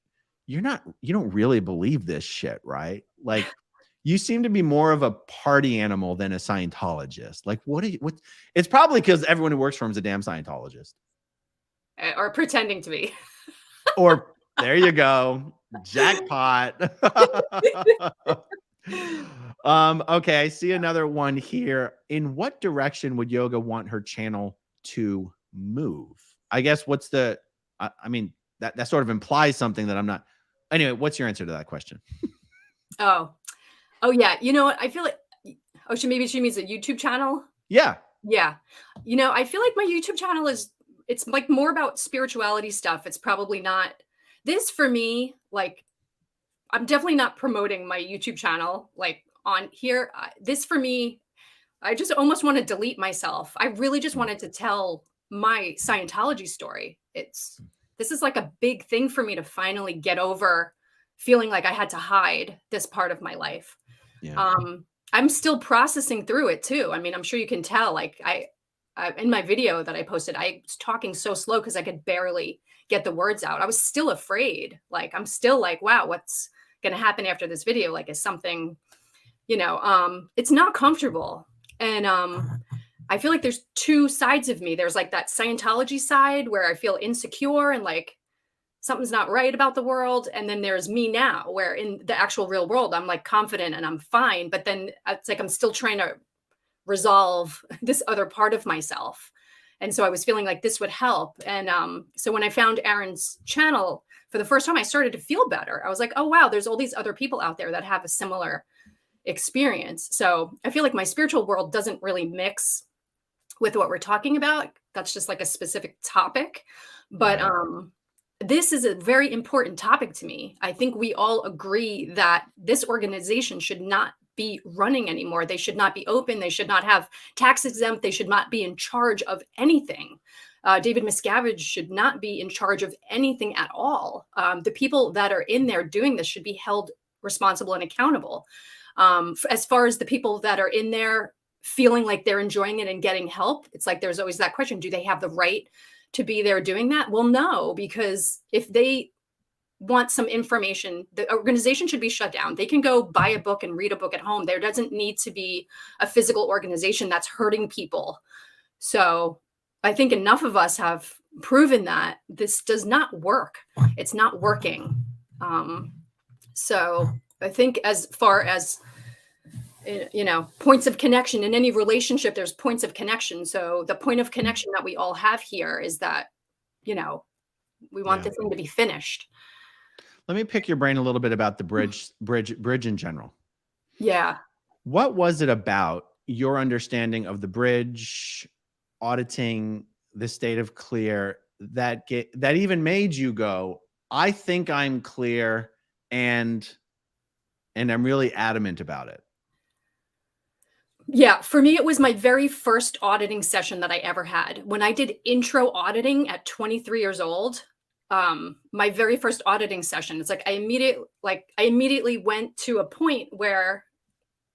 C: you don't really believe this shit, right? Like, you seem to be more of a party animal than a Scientologist. Like, what? It's probably because everyone who works for him is a damn Scientologist.
D: Or pretending to be.
C: Or there you go. Jackpot. Okay, I see another one here. In what direction would Yoga want her channel to move? I guess what's the, I mean, that sort of implies something that I'm not. Anyway, what's your answer to that question?
D: Oh, yeah. You know what? I feel like, maybe she means a YouTube channel.
C: Yeah.
D: Yeah. I feel like my YouTube channel it's like more about spirituality stuff. It's probably not this for me. Like, I'm definitely not promoting my YouTube channel like on here. This for me, I just almost want to delete myself. I really just wanted to tell my Scientology story. This is like a big thing for me to finally get over feeling like I had to hide this part of my life.
C: Yeah.
D: I'm still processing through it too. I mean, I'm sure you can tell, like I in my video that I posted, I was talking so slow because I could barely get the words out. I was still afraid. Like, I'm still like, wow, what's going to happen after this video? Like, is something, it's not comfortable. And I feel like there's two sides of me. There's like that Scientology side where I feel insecure and like something's not right about the world. And then there's me now, where in the actual real world, I'm like confident and I'm fine. But then it's like I'm still trying to resolve this other part of myself. And so I was feeling like this would help. And so when I found Aaron's channel for the first time, I started to feel better. I was like, oh, wow, there's all these other people out there that have a similar experience. So I feel like my spiritual world doesn't really mix with what we're talking about. That's just like a specific topic. But this is a very important topic to me. I think we all agree that this organization should not be running anymore. They should not be open. They should not have tax exempt. They should not be in charge of anything. David Miscavige should not be in charge of anything at all. The people that are in there doing this should be held responsible and accountable. As far as the people that are in there feeling like they're enjoying it and getting help, it's like there's always that question, do they have the right to be there doing that? Well, no, because if they want some information, the organization should be shut down. They can go buy a book and read a book at home. There doesn't need to be a physical organization that's hurting people. So I think enough of us have proven that this does not work. It's not working. So I think as far as, points of connection in any relationship, there's points of connection. So the point of connection that we all have here is that, we want this thing to be finished.
C: Let me pick your brain a little bit about the bridge in general.
D: Yeah.
C: What was it about your understanding of the bridge, auditing the state of clear, that even made you go, I think I'm clear, and I'm really adamant about it?
D: Yeah, for me, it was my very first auditing session that I ever had. When I did intro auditing at 23 years old, my very first auditing session, it's like I immediately went to a point where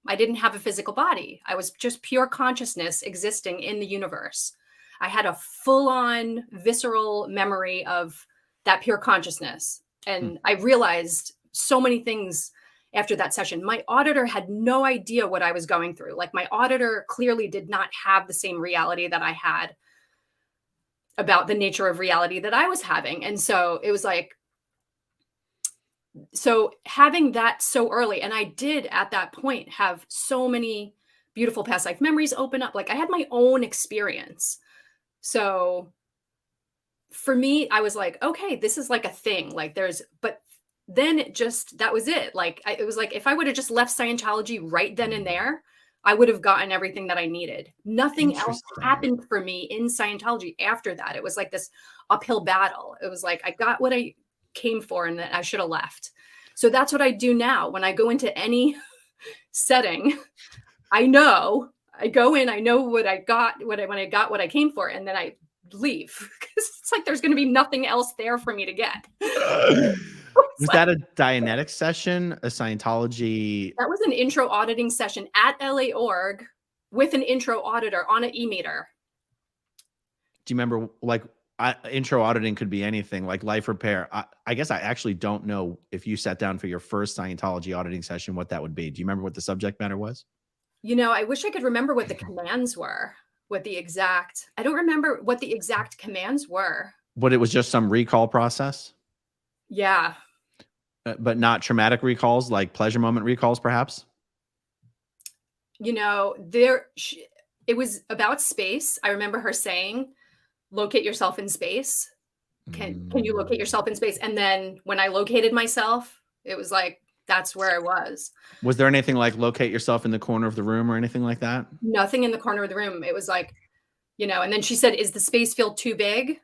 D: I didn't have a physical body. I was just pure consciousness existing in the universe. I had a full-on visceral memory of that pure consciousness. And I realized so many things after that session. My auditor had no idea what I was going through. Like, my auditor clearly did not have the same reality that I had about the nature of reality that I was having. And so it was like, so having that so early, and I did at that point have so many beautiful past life memories open up. Like, I had my own experience. So for me, I was like, okay, this is like a thing. Like, but then that was it. Like, it was like, if I would have just left Scientology right then and there, I would have gotten everything that I needed. Nothing else happened for me in Scientology after that. It was like this uphill battle. It was like, I got what I came for and that I should have left. So that's what I do now. When I go into any setting, I go in, I know what I got, when I got what I came for, and then I leave, because it's like there's going to be nothing else there for me to get.
C: Was that a Dianetics session, a Scientology?
D: That was an intro auditing session at LA Org with an intro auditor on an e-meter.
C: Do you remember, like, intro auditing could be anything, like life repair? I guess I actually don't know if you sat down for your first Scientology auditing session, what that would be. Do you remember what the subject matter was?
D: I wish I could remember what the commands were, I don't remember what the exact commands were. But
C: it was just some recall process?
D: Yeah.
C: But not traumatic recalls, like pleasure moment recalls, perhaps?
D: It was about space. I remember her saying, locate yourself in space. Can you locate yourself in space? And then when I located myself, it was like, that's where I was.
C: Was there anything like locate yourself in the corner of the room or anything like that?
D: Nothing in the corner of the room. It was like, and then she said, is the space feel too big?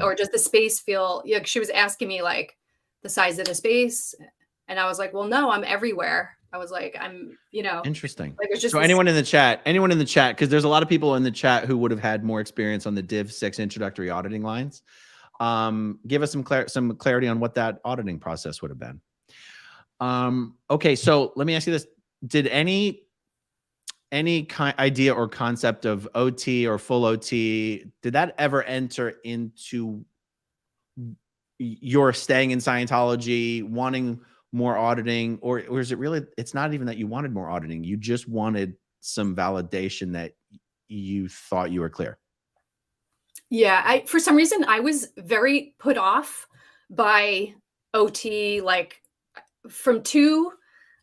D: Or does the space feel, she was asking me like the size of the space. And I was like, well, no, I'm everywhere. I was like, I'm,
C: Interesting.
D: Like, it's just
C: so anyone in the chat, because there's a lot of people in the chat who would have had more experience on the Div 6 introductory auditing lines. Give us some clarity on what that auditing process would have been. Okay, so let me ask you this. did any idea or concept of OT or full OT, did that ever enter into your staying in Scientology, wanting more auditing, or is it really, it's not even that you wanted more auditing, you just wanted some validation that you thought you were clear?
D: Yeah, for some reason I was very put off by OT, like from 2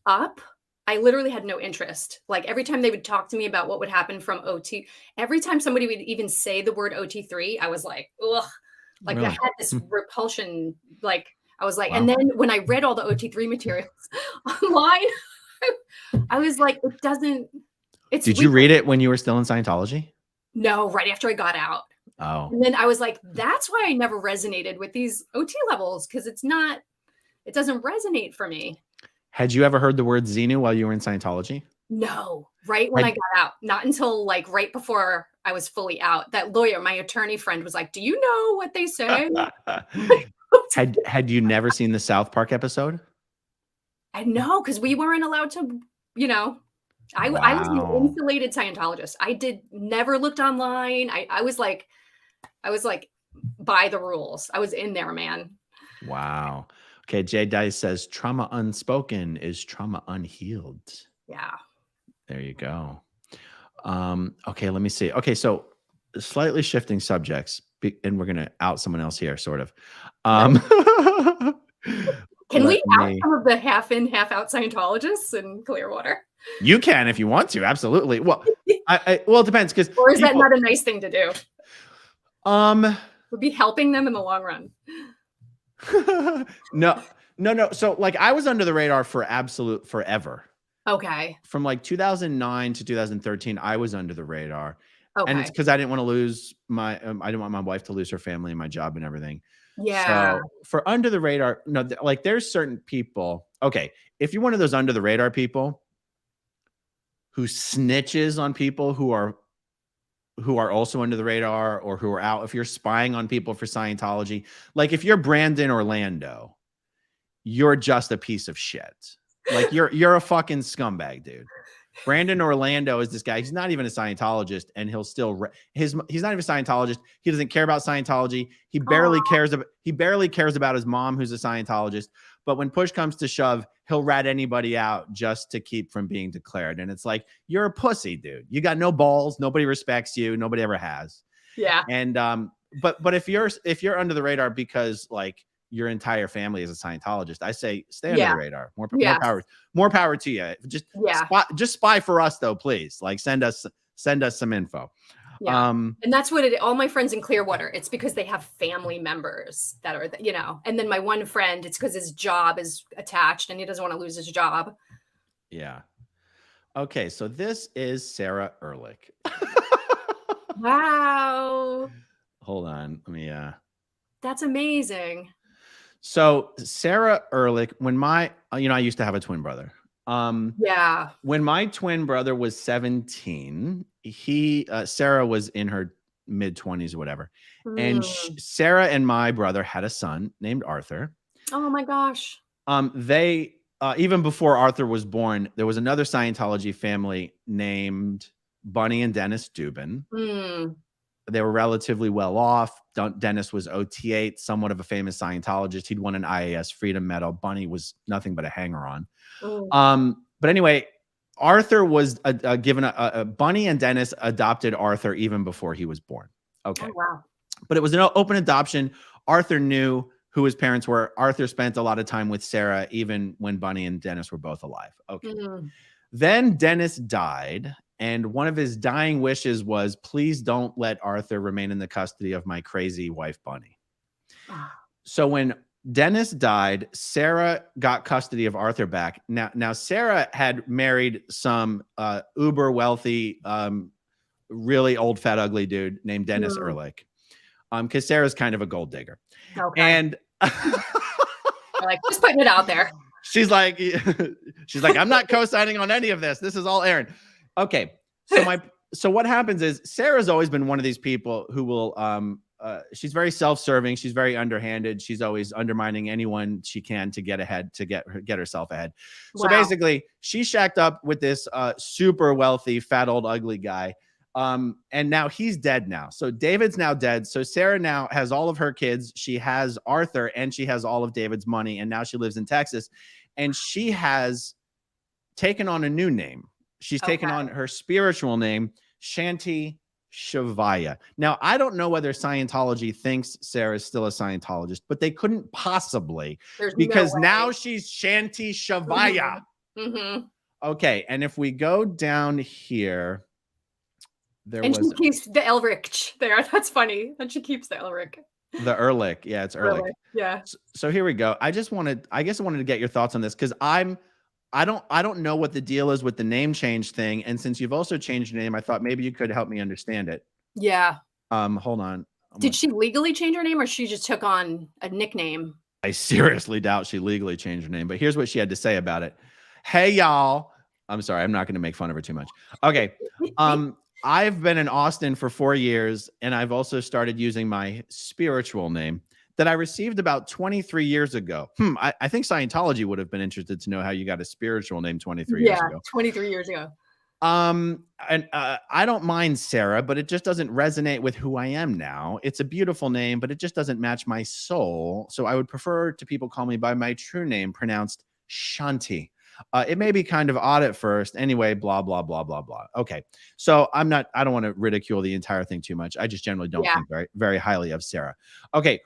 D: up. I literally had no interest. Like every time they would talk to me about what would happen from OT, every time somebody would even say the word OT3, I was like, ugh, like
C: Really?
D: I had this repulsion. Like I was like,
C: Wow.
D: and then when I read all the OT3 materials online, I was like, it doesn't, it's
C: Did you read it when you were still in Scientology?
D: No, right after I got out.
C: Oh,
D: And then I was like, that's why I never resonated with these OT levels, because it doesn't resonate for me.
C: had you ever heard the word Xenu while you were in Scientology?
D: No, right when I got out, not until like right before I was fully out. That lawyer, my attorney friend, was like, "Do you know what they say?"
C: Had you never seen the South Park episode?
D: I know, because we weren't allowed to, you know. I was an
C: Wow.
D: insulated Scientologist. I never looked online. I was like by the rules. I was in there, man.
C: Wow. Okay, Jay Dice says trauma unspoken is trauma unhealed.
D: Yeah.
C: There you go. Okay, let me see. Okay, so slightly shifting subjects, and we're gonna out someone else here, sort of.
D: Can we out some of the half in, half out Scientologists in Clearwater?
C: You can if you want to, absolutely. Well, well, it depends, because
D: or is that not a nice thing to do?
C: Would
D: be helping them in the long run.
C: No. So like I was under the radar for absolute forever.
D: Okay.
C: From like 2009 to 2013, I was under the radar.
D: Okay.
C: And it's because I didn't want to lose my, I didn't want my wife to lose her family and my job and everything.
D: Yeah.
C: So for under the radar, no, like there's certain people. Okay. If you're one of those under the radar people who snitches on people who are also under the radar or who are out, if you're spying on people for Scientology, like if you're Brandon Orlando, you're just a piece of shit. Like you're a fucking scumbag, dude. Brandon Orlando is this guy. He's not even a Scientologist, and he'll still he's not even a Scientologist. He doesn't care about Scientology. He barely cares about his mom, who's a Scientologist. But when push comes to shove, he'll rat anybody out just to keep from being declared. And it's like, you're a pussy, dude. You got no balls. Nobody respects you. Nobody ever has.
D: Yeah.
C: And but if you're under the radar because like your entire family is a Scientologist, I say stay under the radar. More power to you. Just spy for us though, please. Like send us some info.
D: Yeah. And that's what all my friends in Clearwater, it's because they have family members that are, you know, and then my one friend, it's because his job is attached and he doesn't want to lose his job.
C: Yeah. Okay. So this is Sarah Ehrlich.
D: Wow.
C: Hold on. Let me,
D: that's amazing.
C: So Sarah Ehrlich, when I used to have a twin brother.
D: Yeah.
C: When my twin brother was 17, Sarah was in her mid-20s or whatever. And Sarah and my brother had a son named Arthur.
D: Oh my gosh.
C: They, even before Arthur was born, there was another Scientology family named Bunny and Dennis Dubin. They were relatively well off. Dennis was OT8, somewhat of a famous Scientologist. He'd won an IAS Freedom Medal. Bunny was nothing but a hanger-on. But anyway, Arthur was given Bunny and Dennis adopted Arthur even before he was born. Okay.
D: Oh, wow.
C: But it was an open adoption. Arthur knew who his parents were. Arthur spent a lot of time with Sarah, even when Bunny and Dennis were both alive. Okay. Then Dennis died. And one of his dying wishes was, please don't let Arthur remain in the custody of my crazy wife, Bunny. So when Dennis died, Sarah got custody of Arthur back. Now Sarah had married some uber wealthy, really old, fat, ugly dude named Dennis Ehrlich. Because Sarah's kind of a gold digger.
D: Okay.
C: And
D: like, just putting it out there.
C: She's like, I'm not co-signing on any of this. This is all Aaron. Okay. So what happens is Sarah's always been one of these people who will she's very self-serving. She's very underhanded. She's always undermining anyone she can to get ahead, to get herself ahead. So basically, she shacked up with this super wealthy, fat, old, ugly guy. And now he's dead now. So David's now dead. So Sarah now has all of her kids. She has Arthur and she has all of David's money. And now she lives in Texas. And she has taken on a new name. She's taken on her spiritual name, Shanti Shavaya. Now, I don't know whether Scientology thinks Sarah's still a Scientologist, but they couldn't possibly, because now she's Shanti Shavaya. Okay. And if we go down here,
D: she keeps the Ehrlich there. That's funny. And she keeps the Ehrlich.
C: The Ehrlich. Yeah, it's Ehrlich.
D: Yeah.
C: So here we go. I guess I wanted to get your thoughts on this, because I don't know what the deal is with the name change thing. And since you've also changed your name, I thought maybe you could help me understand it.
D: Yeah.
C: Hold on.
D: Did she legally change her name, or she just took on a nickname?
C: I seriously doubt she legally changed her name, but here's what she had to say about it. Hey, y'all. I'm sorry. I'm not going to make fun of her too much. Okay. I've been in Austin for 4 years, and I've also started using my spiritual name that I received about 23 years ago. I think Scientology would have been interested to know how you got a spiritual name 23 years ago.
D: 23 years ago.
C: I don't mind Sarah, but it just doesn't resonate with who I am now. It's a beautiful name, but it just doesn't match my soul. So I would prefer to people call me by my true name, pronounced Shanti. It may be kind of odd at first. Anyway, blah, blah, blah, blah, blah. Okay. So I don't want to ridicule the entire thing too much. I just generally don't think very, very highly of Sarah. Okay.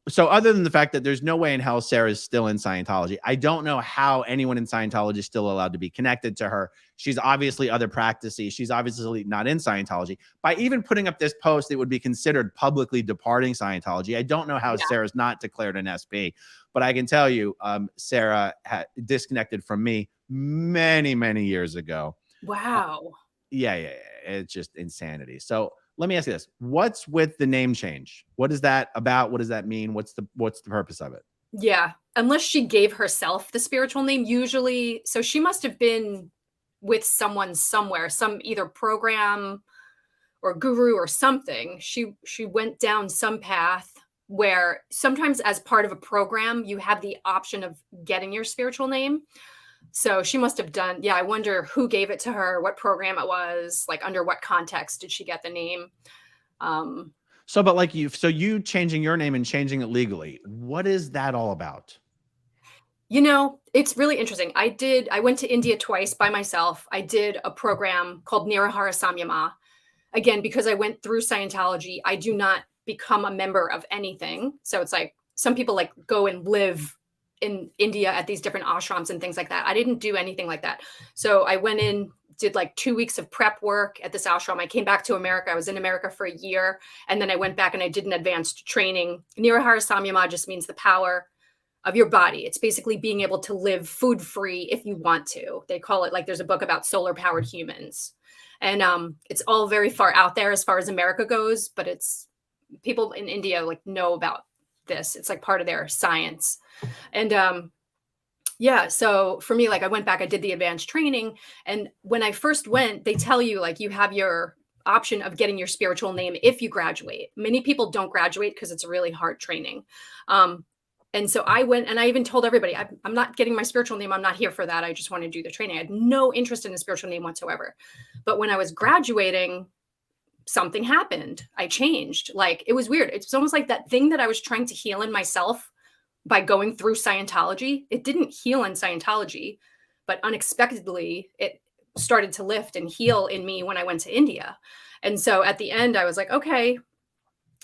C: So other than the fact that there's no way in hell Sarah is still in Scientology, I don't know how anyone in Scientology is still allowed to be connected to her. She's obviously other practices. She's obviously not in Scientology. By even putting up this post, it would be considered publicly departing Scientology. I don't know how Sarah's not declared an SP, but I can tell you, Sarah had disconnected from me many, many years ago.
D: Wow.
C: Yeah. It's just insanity. So let me ask you this. What's with the name change? What is that about? What does that mean? What's the purpose of it?
D: Yeah. Unless she gave herself the spiritual name, usually. So she must have been with someone somewhere, some either program or guru or something. She went down some path where sometimes as part of a program, you have the option of getting your spiritual name. So she must have done, I wonder who gave it to her, what program it was, like under what context did she get the name?
C: But you changing your name and changing it legally, what is that all about?
D: It's really interesting. I went to India twice by myself. I did a program called Nirahara Samyama. Again, because I went through Scientology, I do not become a member of anything. So it's like some people like go and live in India at these different ashrams and things like that. I didn't do anything like that. So I went in, did like 2 weeks of prep work at this ashram. I came back to America. I was in America for a year. And then I went back and I did an advanced training. Nirahara Samyama just means the power of your body. It's basically being able to live food free if you want to. They call it, like, there's a book about solar powered humans. And it's all very far out there as far as America goes, but it's people in India like know about this. It's like part of their science. And so for me, like I went back, I did the advanced training. And when I first went, they tell you like you have your option of getting your spiritual name if you graduate. Many people don't graduate because it's a really hard training. And so I went and I even told everybody, I'm not getting my spiritual name. I'm not here for that. I just want to do the training. I had no interest in a spiritual name whatsoever. But when I was graduating, something happened. I changed. Like, it was weird. It's almost like that thing that I was trying to heal in myself by going through Scientology. It didn't heal in Scientology, but unexpectedly it started to lift and heal in me when I went to India. And so at the end, I was like, okay,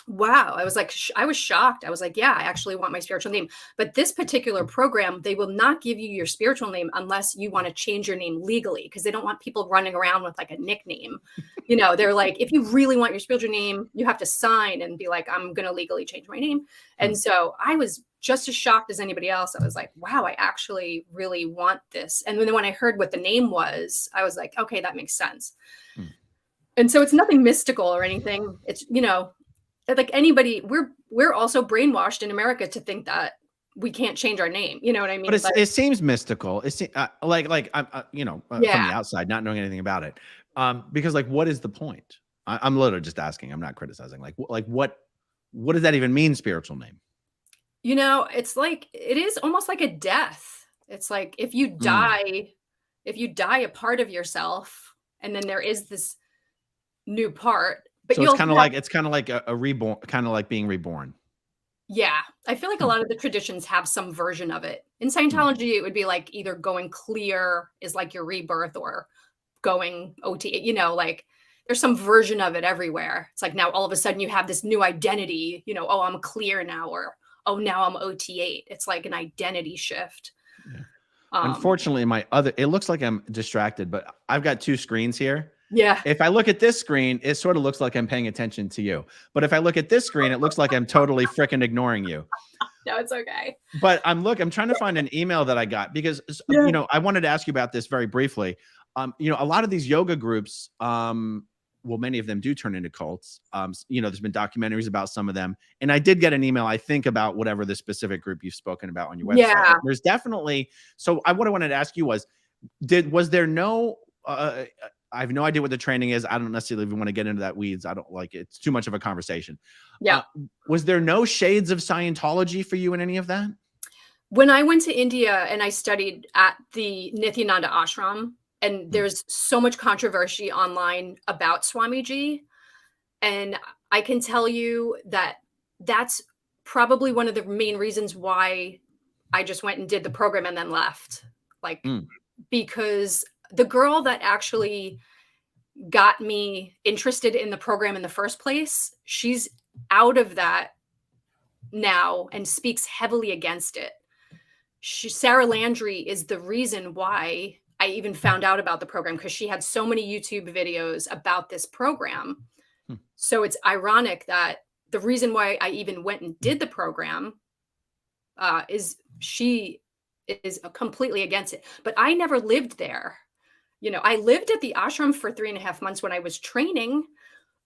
D: wow. I was like, I was shocked. I was like, yeah, I actually want my spiritual name. But this particular program, they will not give you your spiritual name unless you want to change your name legally, because they don't want people running around with like a nickname. They're like, if you really want your spiritual name, you have to sign and be like, I'm going to legally change my name. And so I was just as shocked as anybody else. I was like, wow, I actually really want this. And then when I heard what the name was, I was like, okay, that makes sense. And so it's nothing mystical or anything. It's, like anybody, we're also brainwashed in America to think that we can't change our name. You know what I mean?
C: But it seems mystical. It's like I'm, from the outside, not knowing anything about it. Because like, what is the point? I'm literally just asking. I'm not criticizing. Like what what does that even mean, spiritual name?
D: You know, it's like, it is almost like a death. It's like if you die a part of yourself, and then there is this new part, but
C: So
D: you'll
C: it's kind of like a reborn, kind of like being reborn.
D: Yeah, I feel like a lot of the traditions have some version of it. In Scientology, it would be like either going clear is like your rebirth, or going OT, you know, like there's some version of it everywhere. It's like now all of a sudden you have this new identity, you know, oh, I'm clear now, or oh, now I'm OT8. It's like an identity shift.
C: Yeah. Unfortunately, it looks like I'm distracted, but I've got two screens here.
D: Yeah.
C: If I look at this screen, it sort of looks like I'm paying attention to you. But if I look at this screen, it looks like I'm totally freaking ignoring you.
D: No, it's okay.
C: But I'm trying to find an email that I got because, you know, I wanted to ask you about this very briefly. You know, a lot of these yoga groups, well, many of them do turn into cults. You know, there's been documentaries about some of them. And I did get an email, I think, about whatever the specific group you've spoken about on your website.
D: Yeah.
C: There's definitely, so what I wanted to ask you was there no, I have no idea what the training is. I don't necessarily even want to get into that weeds. I don't like it. It's too much of a conversation.
D: Yeah.
C: Was there no shades of Scientology for you in any of that?
D: When I went to India and I studied at the Nityananda ashram, and there's so much controversy online about Swamiji, and I can tell you that that's probably one of the main reasons why I just went and did the program and then left. Like, because the girl that actually got me interested in the program in the first place, she's out of that now and speaks heavily against it. Sarah Landry is the reason why I even found out about the program, because she had so many YouTube videos about this program. So it's ironic that the reason why I even went and did the program is she is completely against it. But I never lived there. You know, I lived at the ashram for 3.5 months when I was training.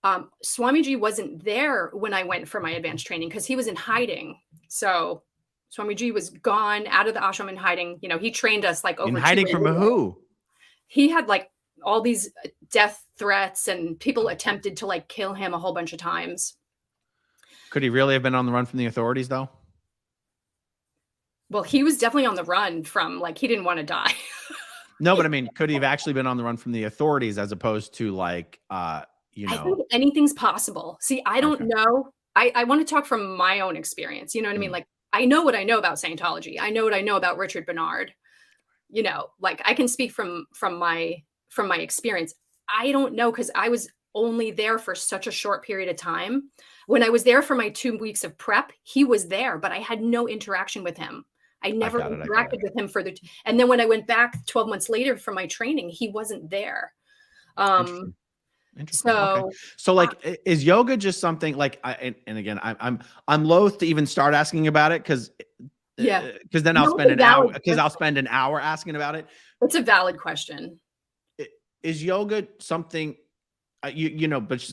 D: Swamiji wasn't there when I went for my advanced training because he was in hiding. So Swamiji was gone out of the ashram in hiding. You know, he trained us like over
C: in hiding from who?
D: He had like all these death threats, and people attempted to like kill him a whole bunch of times.
C: Could he really have been on the run from the authorities though?
D: Well, he was definitely on the run from, like, he didn't want to die.
C: No, but I mean, could he have actually been on the run from the authorities as opposed to like, you know?
D: I think anything's possible. See, I don't know. I want to talk from my own experience. You know what I mean? Like, I know what I know about Scientology. I know what I know about Richard Bernard. You know, like I can speak from my experience. I don't know, because I was only there for such a short period of time. When I was there for my 2 weeks of prep, he was there, but I had no interaction with him. I never interacted with him further. And then when I went back 12 months later for my training, he wasn't there.
C: Interesting. So, okay. So like, is yoga just something like, and again, I'm loath to even start asking about it because then I'll spend I'll spend an hour asking about it.
D: It's a valid question.
C: Is yoga something, you know, but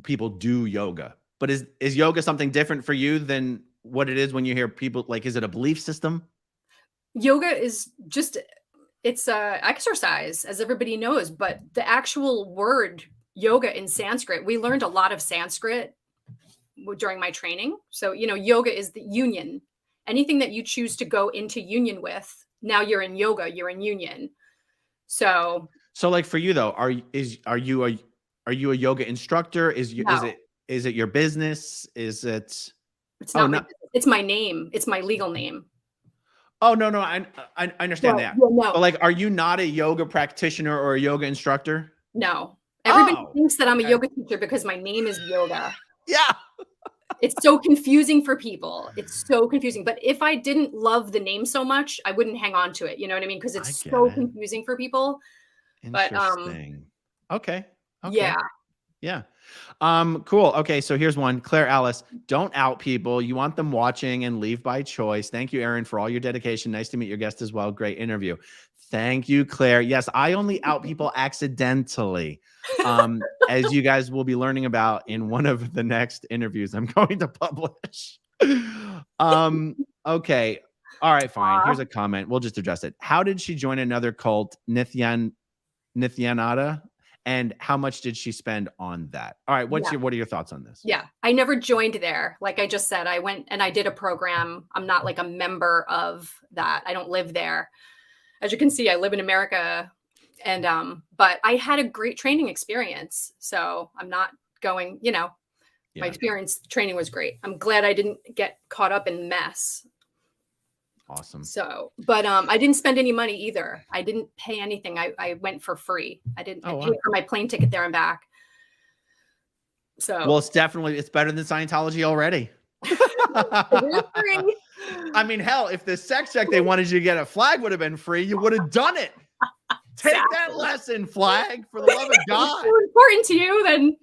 C: people do yoga, but is yoga something different for you than what it is when you hear people, like, is it a belief system?
D: Yoga is just, it's exercise, as everybody knows, but the actual word yoga in Sanskrit, we learned a lot of Sanskrit during my training. So, you know, yoga is the union. Anything that you choose to go into union with, now you're in yoga, you're in union. So like for you though, are you a yoga instructor? Is it your business? Is it? It's not. It's my name. It's my legal name.
C: Oh no, I understand that.
D: No.
C: But like, are you not a yoga practitioner or a yoga instructor?
D: No. Everybody thinks that I'm a yoga teacher because my name is Yoga.
C: Yeah.
D: It's so confusing for people. It's so confusing. But if I didn't love the name so much, I wouldn't hang on to it. You know what I mean? Because it's so confusing for people.
C: Interesting. But okay.
D: Yeah.
C: Cool. Okay. So here's one. Claire Alice, don't out people. You want them watching and leave by choice. Thank you, Aaron, for all your dedication. Nice to meet your guest as well. Great interview. Thank you, Claire. Yes, I only out people accidentally. As you guys will be learning about in one of the next interviews I'm going to publish. Okay. All right, fine. Here's a comment. We'll just address it. How did she join another cult, Nityananda? And how much did she spend on that? All right. What are your thoughts on this?
D: Yeah. I never joined there. Like I just said, I went and I did a program. I'm not like a member of that. I don't live there. As you can see, I live in America. And but I had a great training experience. So I'm not going, my training was great. I'm glad I didn't get caught up in mess.
C: Awesome.
D: So, but I didn't spend any money either. I didn't pay anything. I went for free. I pay for my plane ticket there and back. So,
C: well, it's better than Scientology already. I mean, hell, if the sex check they wanted you to get at Flag would have been free, you would have done it. Take that lesson, Flag, for the love of God.
D: If it's important to you, then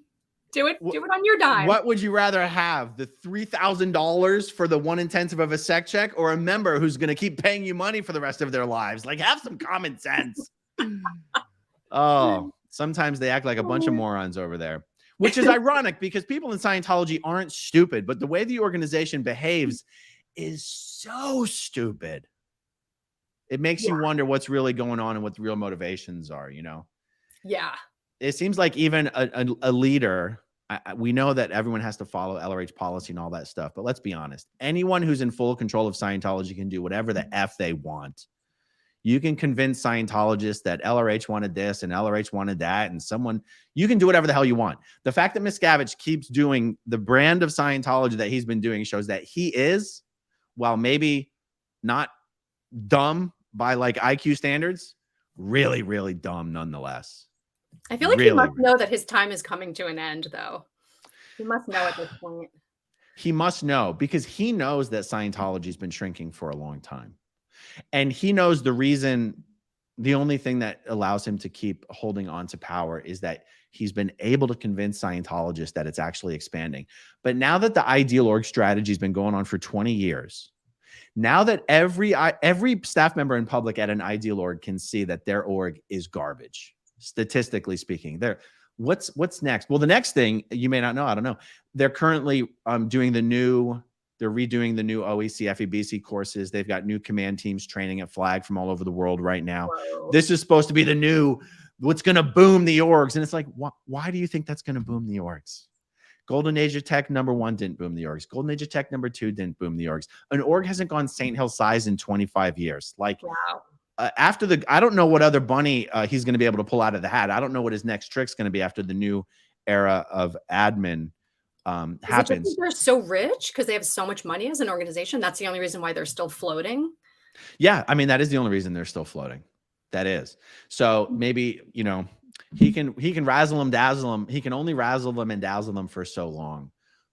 D: do it on your dime.
C: What would you rather have? The $3,000 for the one intensive of a sex check, or a member who's going to keep paying you money for the rest of their lives? Like, have some common sense. Oh, sometimes they act like a bunch of morons over there, which is ironic because people in Scientology aren't stupid, but the way the organization behaves is so stupid. It makes you wonder what's really going on and what the real motivations are, Yeah. It seems like even a leader, we know that everyone has to follow LRH policy and all that stuff, but let's be honest. Anyone who's in full control of Scientology can do whatever the F they want. You can convince Scientologists that LRH wanted this and LRH wanted that, and you can do whatever the hell you want. The fact that Miscavige keeps doing the brand of Scientology that he's been doing shows that he is, while maybe not dumb by like IQ standards, really, really dumb nonetheless.
D: I feel like he must know that his time is coming to an end, though. He must know at this point.
C: He must know, because he knows that Scientology has been shrinking for a long time. And he knows the only thing that allows him to keep holding on to power is that he's been able to convince Scientologists that it's actually expanding. But now that the ideal org strategy has been going on for 20 years, now that every staff member in public at an ideal org can see that their org is garbage, statistically speaking, what's next? Well, the next thing you may not know, I don't know. They're currently redoing the new OEC, FEBC courses. They've got new command teams training at Flag from all over the world right now. Whoa. This is supposed to be what's going to boom the orgs. And it's like, why do you think that's going to boom the orgs? Golden Age of Tech #1 didn't boom the orgs. Golden Age of Tech #2 didn't boom the orgs. An org hasn't gone St. Hill size in 25 years. Like, wow. I don't know what other bunny he's going to be able to pull out of the hat. I don't know what his next trick's going to be after the new era of admin happens.
D: They're so rich because they have so much money as an organization. That's the only reason why they're still floating.
C: Yeah, I mean, that is the only reason they're still floating. That is. So maybe, he can razzle them, dazzle them. He can only razzle them and dazzle them for so long.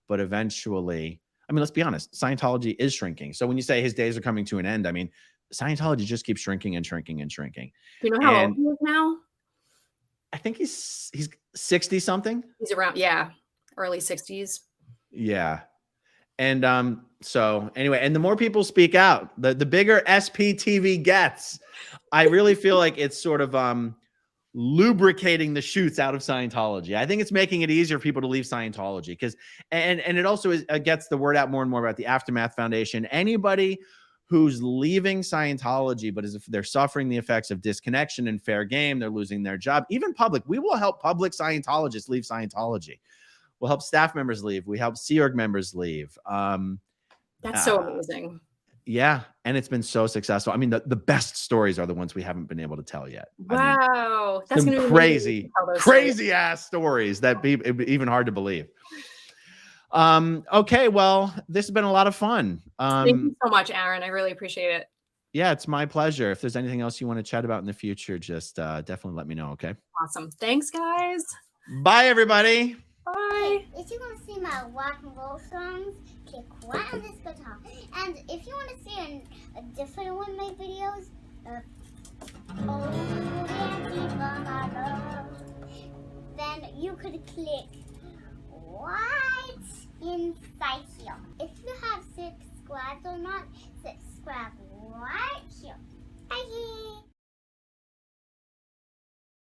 C: But eventually, I mean, let's be honest, Scientology is shrinking. So when you say his days are coming to an end, I mean, Scientology just keeps shrinking and shrinking and shrinking.
D: Do you know how old he is now?
C: I think he's 60 something.
D: He's around, early 60s.
C: Yeah. And so anyway, and the more people speak out, the bigger SPTV gets. I really feel like it's sort of lubricating the shoots out of Scientology. I think it's making it easier for people to leave Scientology because and it also gets the word out more and more about the Aftermath Foundation. Anybody who's leaving Scientology, but they're suffering the effects of disconnection and fair game, they're losing their job. Even public, we will help public Scientologists leave Scientology. We'll help staff members leave. We help Sea Org members leave.
D: That's so amazing.
C: Yeah. And it's been so successful. I mean, the best stories are the ones we haven't been able to tell yet.
D: Wow.
C: I mean, that's going to be crazy ass stories that be even hard to believe. Okay. Well, this has been a lot of fun.
D: Thank you so much, Aaron. I really appreciate it.
C: Yeah, it's my pleasure. If there's anything else you want to chat about in the future, just definitely let me know. Okay.
D: Awesome. Thanks, guys.
C: Bye, everybody.
D: Bye.
E: If you want to see my rock and roll songs, click right on this guitar. And if you want to see a different one of my videos, then you could click right inside here. If you have subscribed or not, subscribe right here. Bye.